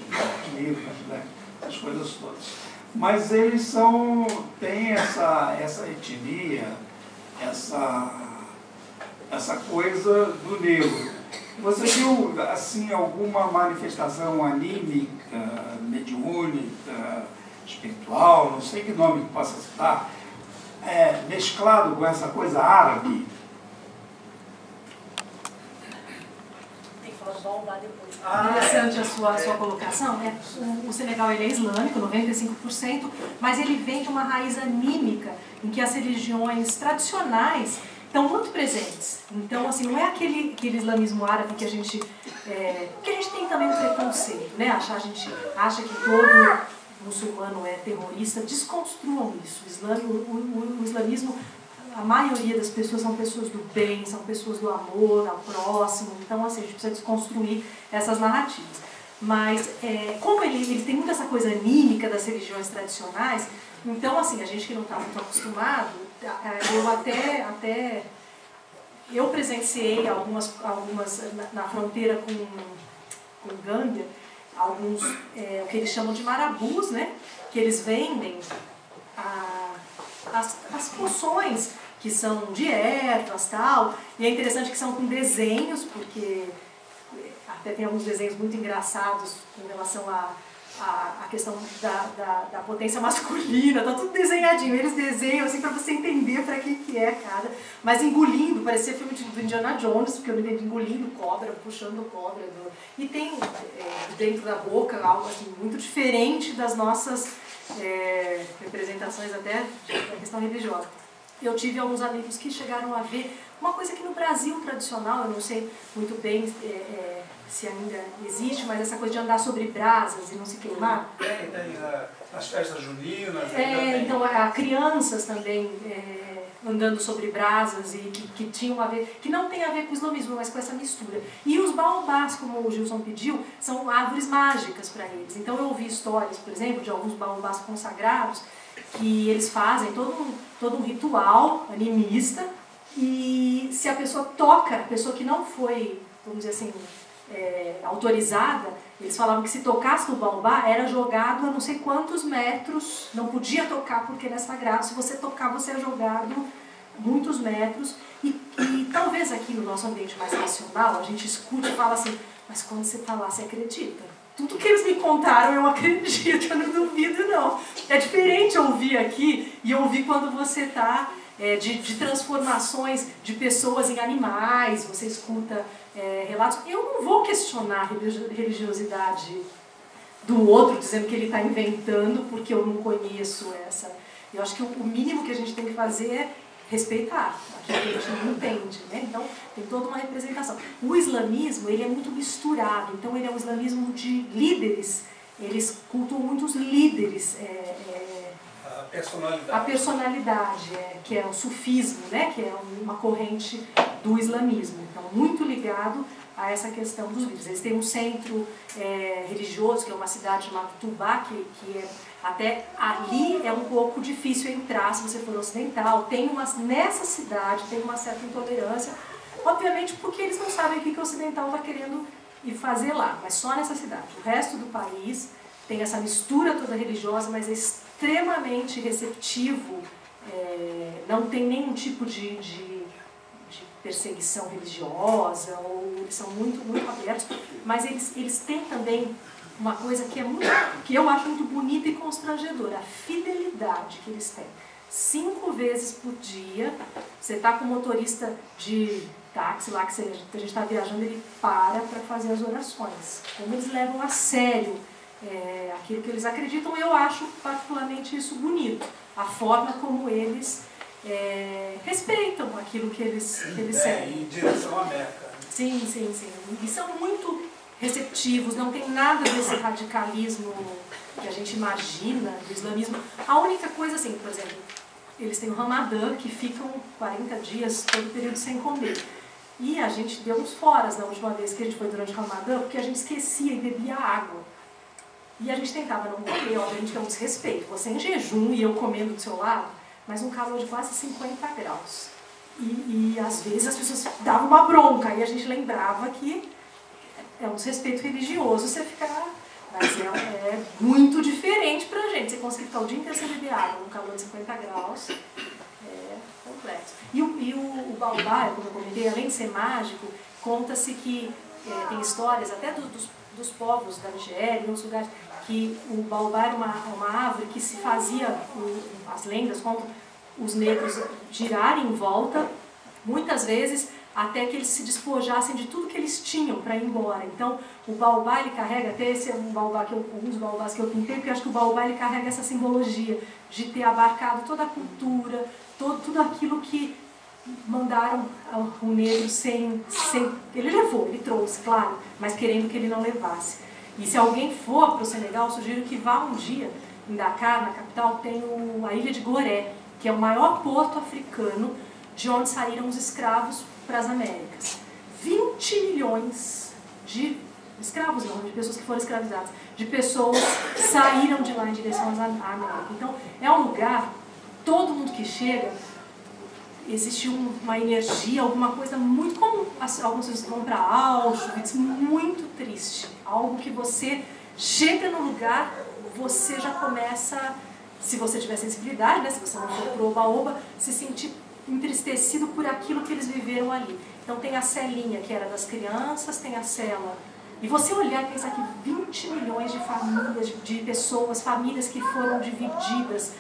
né, essas coisas todas. Mas eles têm essa etnia, essa coisa do negro. Você viu, assim, alguma manifestação anímica, mediúnica, espiritual, não sei que nome que possa citar, mesclado com essa coisa árabe? Tem que falar do Baobá depois. Interessante a sua colocação. O Senegal ele é islâmico, 95%, mas ele vem de uma raiz anímica, em que as religiões tradicionais estão muito presentes. Então, assim, não é aquele islamismo árabe que a gente... porque a gente tem também um preconceito, né? A gente acha que todo muçulmano é terrorista. Desconstruam isso. O islamismo, a maioria das pessoas são pessoas do bem, são pessoas do amor ao próximo. Então, assim, a gente precisa desconstruir essas narrativas. Mas, como ele tem muito essa coisa anímica das religiões tradicionais, então, assim, a gente que não está muito acostumado, eu presenciei algumas na fronteira com Gâmbia, alguns, o que eles chamam de marabus, né? Que eles vendem as poções que são de ervas, tal, e é interessante que são com desenhos, porque até tem alguns desenhos muito engraçados com relação a questão da potência masculina, tá tudo desenhadinho, eles desenham assim para você entender para que é cada, mas engolindo, parecia filme do Indiana Jones, porque eu me lembro engolindo cobra, puxando cobra, e tem dentro da boca algo assim muito diferente das nossas representações até da questão religiosa. Eu tive alguns amigos que chegaram a ver uma coisa que no Brasil tradicional, eu não sei muito bem se ainda existe, mas essa coisa de andar sobre brasas e não se queimar. Tem nas festas juninas. Então, crianças também andando sobre brasas e que tinham a ver, que não tem a ver com o islamismo, mas com essa mistura. E os baobás, como o Gilson pediu, são árvores mágicas para eles. Então eu ouvi histórias, por exemplo, de alguns baobás consagrados, que eles fazem todo um ritual animista, e se a pessoa toca, a pessoa que não foi, vamos dizer assim, autorizada, eles falavam que se tocasse no baobá era jogado a não sei quantos metros, não podia tocar porque ele é sagrado, se você tocar você é jogado muitos metros, e talvez aqui no nosso ambiente mais racional a gente escute e fala assim, mas quando você está lá você acredita? Tudo que eles me contaram eu acredito, eu não duvido não. É diferente ouvir aqui e ouvir quando você está de transformações de pessoas em animais, você escuta relatos. Eu não vou questionar a religiosidade do outro, dizendo que ele está inventando porque eu não conheço essa. Eu acho que o mínimo que a gente tem que fazer é respeitar aquilo que a gente não entende, né? Então tem toda uma representação. O islamismo ele é muito misturado, então ele é um islamismo de líderes eles cultuam muitos líderes, a personalidade, que é o sufismo, né? Que é uma corrente do islamismo, então muito ligado a essa questão dos líderes. Eles têm um centro religioso, que é uma cidade chamada Tubá, que até ali é um pouco difícil entrar se você for ocidental. Nessa cidade tem uma certa intolerância, obviamente porque eles não sabem o que o ocidental está querendo ir fazer lá, mas só nessa cidade. O resto do país tem essa mistura toda religiosa, mas é extremamente receptivo, não tem nenhum tipo de perseguição religiosa, ou eles são muito, muito abertos, mas eles têm também uma coisa que eu acho muito bonita e constrangedora, a fidelidade que eles têm. 5 vezes por dia, você está com o motorista de táxi lá, que a gente está viajando, ele para fazer as orações. Como eles levam a sério aquilo que eles acreditam, eu acho particularmente isso bonito. A forma como eles respeitam aquilo que eles seguem. Em direção à Meca. Sim, sim, sim. E são muito receptivos, não tem nada desse radicalismo que a gente imagina do islamismo. A única coisa, assim, por exemplo, eles têm o Ramadã, que ficam 40 dias, todo período sem comer. E a gente deu uns foras na última vez que a gente foi durante o Ramadã, porque a gente esquecia e bebia água. E a gente tentava não comer, obviamente que é um desrespeito. Você em jejum e eu comendo do seu lado, mas um calor de quase 50 graus. E às vezes as pessoas davam uma bronca, e a gente lembrava que é um desrespeito religioso você ficar... Mas é muito diferente pra gente. Você conseguir ficar o dia inteiro sem beber água, num calor de 50 graus, é complexo. E o Baobá, como eu comentei, além de ser mágico, conta-se que tem histórias até dos povos da Nigéria, em outros lugares, que o Baobá era uma árvore que se fazia, as lendas contam, os negros girarem em volta, muitas vezes, até que eles se despojassem de tudo que eles tinham para ir embora. Então, o Baobá, ele carrega, até esse é um dos baobás que eu pintei, porque eu acho que o Baobá, ele carrega essa simbologia de ter abarcado toda a cultura, tudo aquilo que mandaram o negro sem... Ele levou, ele trouxe, claro, mas querendo que ele não levasse. E se alguém for para o Senegal, eu sugiro que vá um dia, em Dakar, na capital, tem a ilha de Gorée, que é o maior porto africano de onde saíram os escravos para as Américas. 20 milhões de escravos, não, de pessoas que foram escravizadas, de pessoas que saíram de lá em direção à América. Então, é um lugar, todo mundo que chega, existe uma energia, alguma coisa muito comum. Algumas pessoas vão para Auschwitz, muito triste. Algo que você chega no lugar, você já começa, se você tiver sensibilidade, né, se você não for pro oba-oba, se sentir entristecido por aquilo que eles viveram ali. Então tem a celinha, que era das crianças, tem a cela. E você olhar e pensar que 20 milhões de famílias, de pessoas, famílias que foram divididas,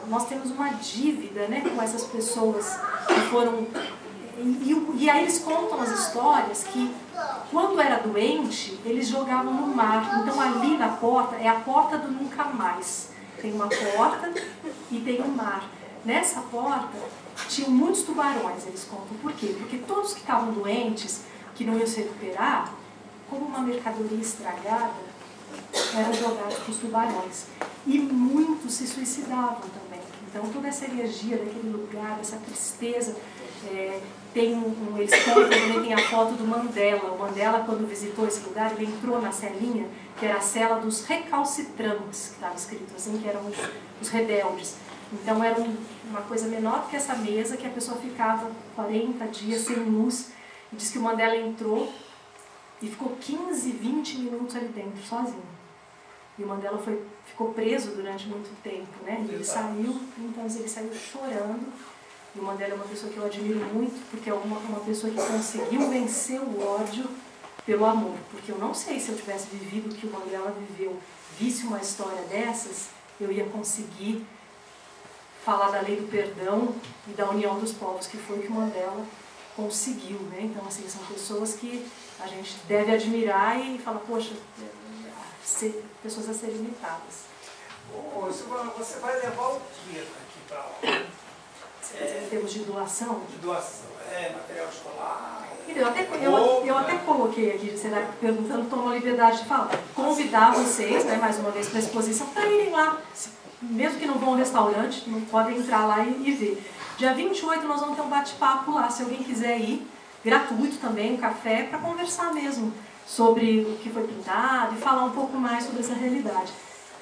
nós temos uma dívida, né, com essas pessoas que foram... E aí eles contam as histórias que, quando era doente, eles jogavam no mar. Então ali na porta, é a porta do nunca mais. Tem uma porta e tem um mar. Nessa porta, tinham muitos tubarões, eles contam. Por quê? Porque todos que estavam doentes, que não iam se recuperar, como uma mercadoria estragada, eram jogados para os tubarões. E muitos se suicidavam também. Então toda essa energia daquele lugar, essa tristeza, eles contam também, tem a foto do Mandela. O Mandela, quando visitou esse lugar, ele entrou na celinha, que era a cela dos recalcitrantes, que estava escrito assim, que eram os rebeldes. Então era uma coisa menor que essa mesa, que a pessoa ficava 40 dias sem luz. E diz que o Mandela entrou e ficou 15, 20 minutos ali dentro, sozinho. E o Mandela ficou preso durante muito tempo, né? E ele saiu, então ele saiu chorando. E o Mandela é uma pessoa que eu admiro muito, porque é uma pessoa que conseguiu vencer o ódio pelo amor. Porque eu não sei se eu tivesse vivido o que o Mandela viveu, visse uma história dessas, eu ia conseguir falar da lei do perdão e da união dos povos, que foi o que o Mandela conseguiu, né? Então, assim, são pessoas que a gente deve admirar e falar, poxa, pessoas a serem imitadas. Você vai levar o que aqui para lá? Em termos de doação? De doação, material escolar. E eu até coloquei aqui, você vai perguntando, tomo a liberdade de falar. Convidar vocês, né, mais uma vez, para a exposição, para irem lá. Mesmo que não vão ao restaurante, não podem entrar lá e ver. Dia 28 nós vamos ter um bate-papo lá, se alguém quiser ir, gratuito também, um café, para conversar mesmo sobre o que foi pintado e falar um pouco mais sobre essa realidade.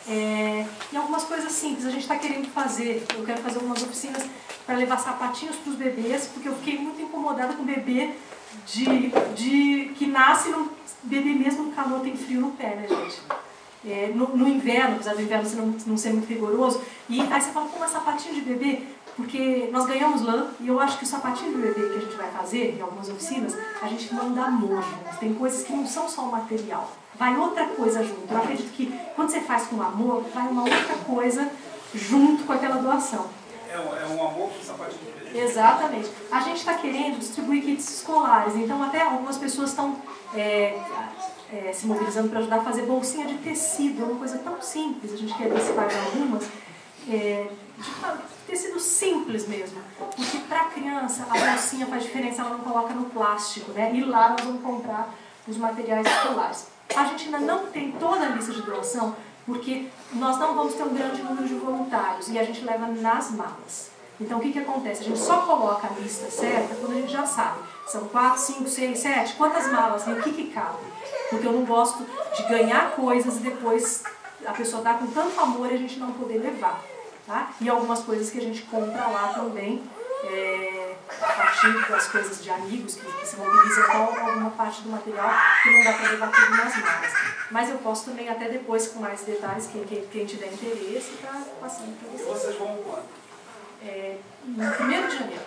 E algumas coisas simples a gente está querendo fazer. Eu quero fazer algumas oficinas para levar sapatinhos para os bebês, porque eu fiquei muito incomodada com o bebê que nasce, bebê mesmo no calor tem frio no pé, né, gente? No inverno, apesar do inverno não ser muito rigoroso, e aí você fala, como é sapatinho de bebê? Porque nós ganhamos lã, e eu acho que o sapatinho de bebê que a gente vai fazer em algumas oficinas, a gente manda amor junto. Tem coisas que não são só o material, vai outra coisa junto. Eu acredito que quando você faz com amor, vai uma outra coisa junto com aquela doação. É um amor com sapatinho de bebê. Exatamente. A gente está querendo distribuir kits escolares, então até algumas pessoas estão se mobilizando para ajudar a fazer bolsinha de tecido, é uma coisa tão simples, a gente quer ver se faz algumas, de tecido simples mesmo, porque para a criança a bolsinha faz diferença, ela não coloca no plástico, né? E lá nós vamos comprar os materiais escolares. A gente ainda não tem toda a lista de doação, porque nós não vamos ter um grande número de voluntários e a gente leva nas malas. Então o que acontece? A gente só coloca a lista certa quando a gente já sabe. São 4, 5, 6, 7, quantas malas tem, o que cabe? Porque eu não gosto de ganhar coisas e depois a pessoa dá com tanto amor e a gente não poder levar. Tá? E algumas coisas que a gente compra lá também, a partir das coisas de amigos que se mobilizam com alguma parte do material que não dá para levar tudo nas malas. Mas eu posso também até depois, com mais detalhes, quem tiver interesse, para passar para vocês. E vocês vão quando? No 1º de janeiro.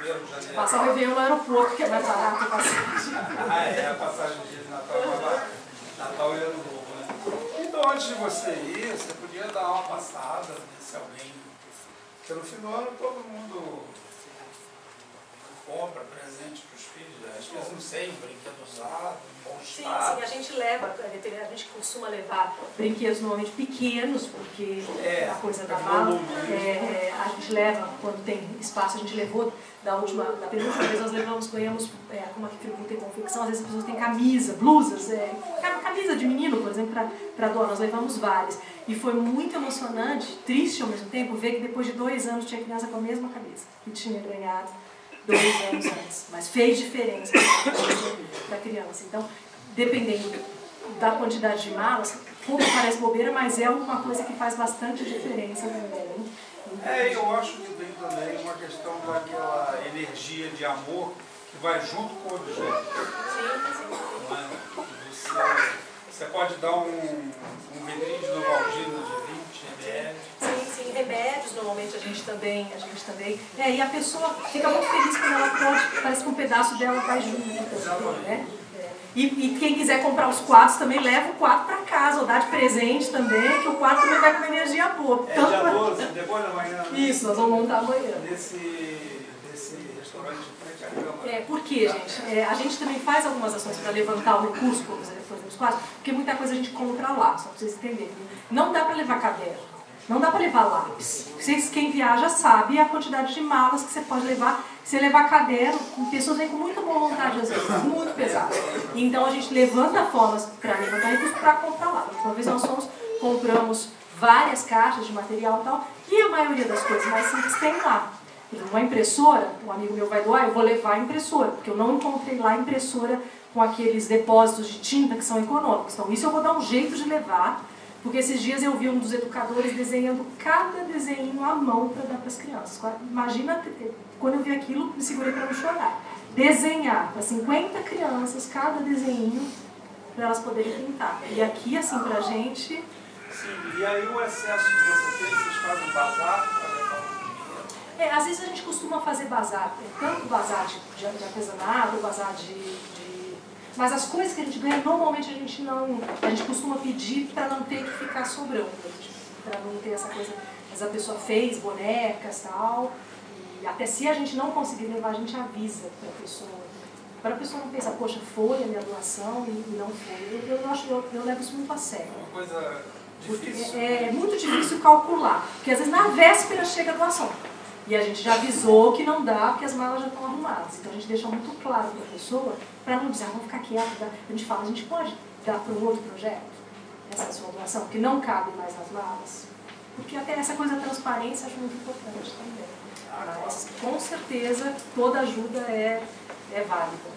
1º de janeiro. Passar o Réveillon no aeroporto, que é mais barato a passagem. A passagem de dia de Natal é mais barata. Natal e Ano Novo, né? Então, antes de você ir, você podia dar uma passada nesse alguém. Porque no fim do ano todo mundo compra presente para os filhos. Às vezes não sei, um brinquedo usado, um bom estado. Sim, a gente leva, a gente costuma levar brinquedos normalmente pequenos, porque a coisa da mala. A gente leva, quando tem espaço, a gente levou, da penúltima vez nós ganhamos, como aqui tem confecção, às vezes as pessoas têm camisa, blusas, camisa de menino, por exemplo, para doar, nós levamos várias. E foi muito emocionante, triste ao mesmo tempo, ver que depois de 2 anos tinha criança com a mesma camisa que tinha ganhado 2 anos antes. Mas fez diferença para a criança. Então, dependendo da quantidade de malas, pouco parece bobeira, mas é uma coisa que faz bastante diferença também. Eu acho que tem também uma questão daquela energia de amor que vai junto com o objeto. Você pode dar um vidrinho de Novalgina de 20 ml. Sim, remédios normalmente a gente também. E a pessoa fica muito feliz quando ela pode, parece que um pedaço dela vai junto. Né? E quem quiser comprar os quadros também leva o quadro para casa, ou dá de presente também, que o quadro também vai com uma energia boa. Dia 12, depois da manhã. Isso, nós vamos montar amanhã. Desse restaurante de frente à Câmara. Por quê, gente? A gente também faz algumas ações para levantar o recurso, como você fazendo os quadros, porque muita coisa a gente compra lá, só para vocês entenderem. Não dá para levar caderno, não dá para levar lápis. Quem viaja sabe a quantidade de malas que você pode levar. Se você levar caderno, pessoas vêm com muita boa vontade às vezes, muito pesado. Então a gente levanta formas para levantar recursos para comprar lá. Uma vez nós compramos várias caixas de material e tal, e a maioria das coisas mais simples tem lá. Uma impressora, um amigo meu vai doar, eu vou levar a impressora, porque eu não encontrei lá impressora com aqueles depósitos de tinta que são econômicos. Então isso eu vou dar um jeito de levar, porque esses dias eu vi um dos educadores desenhando cada desenho à mão para dar para as crianças. Imagina, quando eu vi aquilo, me segurei para não chorar. Desenhar para 50 crianças, cada desenho, para elas poderem pintar. E aqui, assim, para a gente... Sim, e aí o excesso que você tem, vocês fazem bazar para levar o dinheiro? Às vezes a gente costuma fazer bazar, tanto bazar de artesanato, bazar mas as coisas que a gente ganha, normalmente a gente costuma pedir para não ter que ficar sobrando, para não ter essa coisa, mas a pessoa fez bonecas e tal, e até se a gente não conseguir levar, a gente avisa para a pessoa não pensar, poxa, foi a minha doação e não foi. Eu levo isso muito a sério. É uma coisa difícil. É muito difícil calcular, porque às vezes na véspera chega a doação. E a gente já avisou que não dá porque as malas já estão arrumadas. Então a gente deixa muito claro para a pessoa, para não dizer, vamos ficar quieta. A gente fala, a gente pode dar para um outro projeto essa sua doação, porque não cabe mais nas malas. Porque até essa coisa da transparência eu acho muito importante também. Mas com certeza toda ajuda é válida,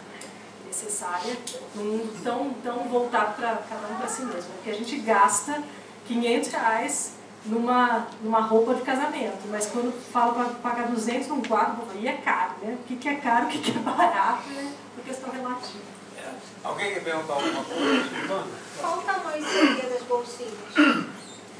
necessária, num mundo tão voltado para cada um para si mesmo. Porque a gente gasta R$500 numa roupa de casamento, mas quando fala para pagar 200 num quadro, aí é caro, né? O que é caro, o que é barato, é uma questão relativa. Alguém quer perguntar alguma coisa? Qual o tamanho seria das bolsinhas?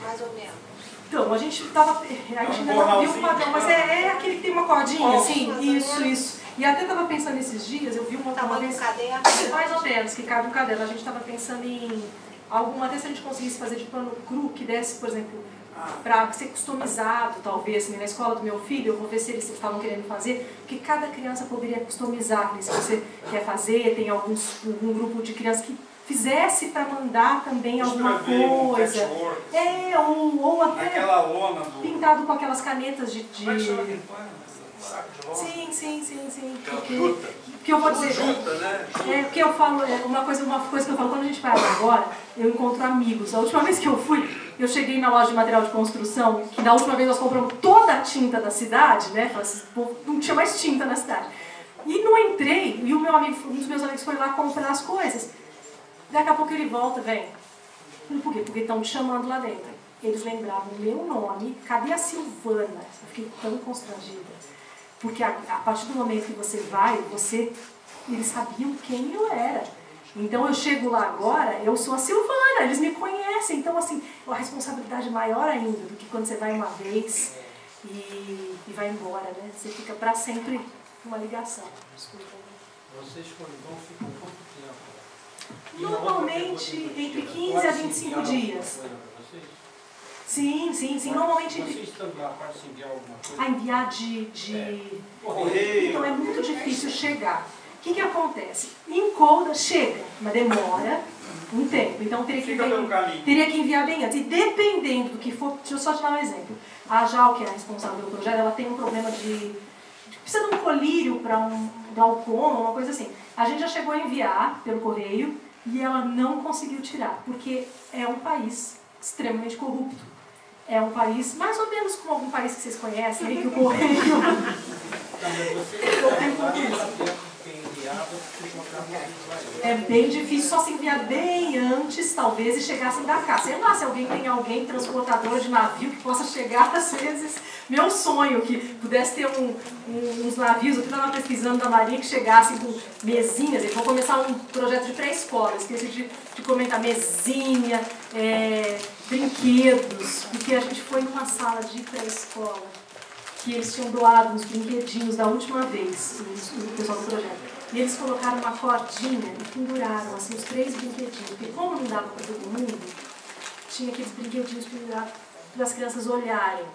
Mais ou menos. Então, a gente ainda não viu o padrão, mas é aquele que tem uma cordinha, assim, isso. E até estava pensando esses dias, eu vi uma vez caderno? Mais ou menos, que cabe um caderno. A gente estava pensando em alguma, até se a gente conseguisse fazer de pano cru, que desse, por exemplo, para ser customizado, talvez, assim, na escola do meu filho, eu vou ver se eles estavam querendo fazer, porque cada criança poderia customizar, se você quer fazer, tem algum grupo de crianças que fizesse para mandar também alguma coisa. Ou até aquela lona do... pintado com aquelas canetas de... Como é que chama aquele pano? Saco de lona? Sim. Juta. Que eu vou dizer... Juta, né? Porque eu falo, uma coisa que eu falo, quando a gente vai agora, eu encontro amigos. A última vez que eu fui, eu cheguei na loja de material de construção, que na última vez nós compramos toda a tinta da cidade, né? Não tinha mais tinta na cidade. E não entrei, e um dos meus amigos foi lá comprar as coisas. Daqui a pouco ele volta, vem. Por quê? Porque estão me chamando lá dentro. Eles lembravam o meu nome. Cadê a Silvana? Eu fiquei tão constrangida. Porque a partir do momento que você vai, eles sabiam quem eu era. Então eu chego lá agora, eu sou a Silvana, eles me conhecem. Então, assim, é uma responsabilidade maior ainda do que quando você vai uma vez e vai embora, né? Você fica para sempre uma ligação. Desculpa. Vocês quando ficam quanto tempo? Normalmente entre 15 a 25 dias. Sim. Normalmente. Vocês também podem enviar alguma coisa? A enviar Correio. Então é muito difícil chegar. O que acontece? Encoda, chega, mas demora um tempo. Então teria que enviar bem antes. E dependendo do que for, deixa eu só te dar um exemplo. A Jal, que é a responsável pelo projeto, ela tem um problema precisa de um colírio para um glaucoma, uma coisa assim. A gente já chegou a enviar pelo correio e ela não conseguiu tirar, porque é um país extremamente corrupto. É um país, mais ou menos como algum país que vocês conhecem, aí que o correio... É bem difícil, só se enviar bem antes, talvez, e chegar sem dar cá. Sei lá, se alguém tem alguém transportador de navio que possa chegar, às vezes, meu sonho, que pudesse ter uns navios, eu estava pesquisando da Marinha, que chegassem com mesinhas. Eles vão começar um projeto de pré-escola, esqueci de comentar, mesinha, brinquedos, porque a gente foi numa sala de pré-escola, que eles tinham doado uns brinquedinhos da última vez, o pessoal do projeto. E eles colocaram uma cordinha e penduraram assim, os 3 brinquedinhos. Porque como não dava para todo mundo, tinha aqueles brinquedinhos pendurados para as crianças olharem.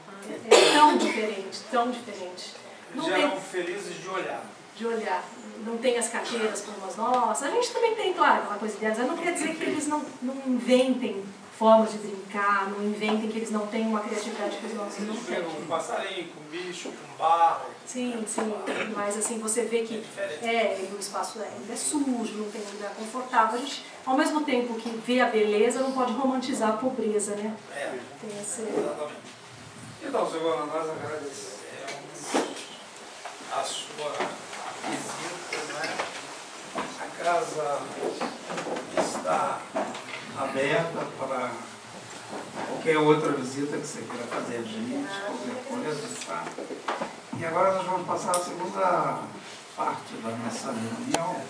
É tão diferente, tão diferente. Eles eram felizes de olhar. De olhar. Não tem as carteiras como as nossas. A gente também tem, claro, aquela coisa idealizada. Não quer dizer que eles não inventem formas de brincar, não inventem que eles não têm uma criatividade que os nossos não têm. Com passarinho, com bicho, com barro. Sim, mas assim, você vê que o espaço ainda é sujo, não tem um lugar confortável. A gente, ao mesmo tempo que vê a beleza, não pode romantizar a pobreza, né? Tem esse... Exatamente. Então, Silvana, nós agradecemos a sua visita, né? A casa está aberta para qualquer outra visita que você queira fazer a gente, qualquer coisa, tá? E agora nós vamos passar a segunda parte da nossa reunião,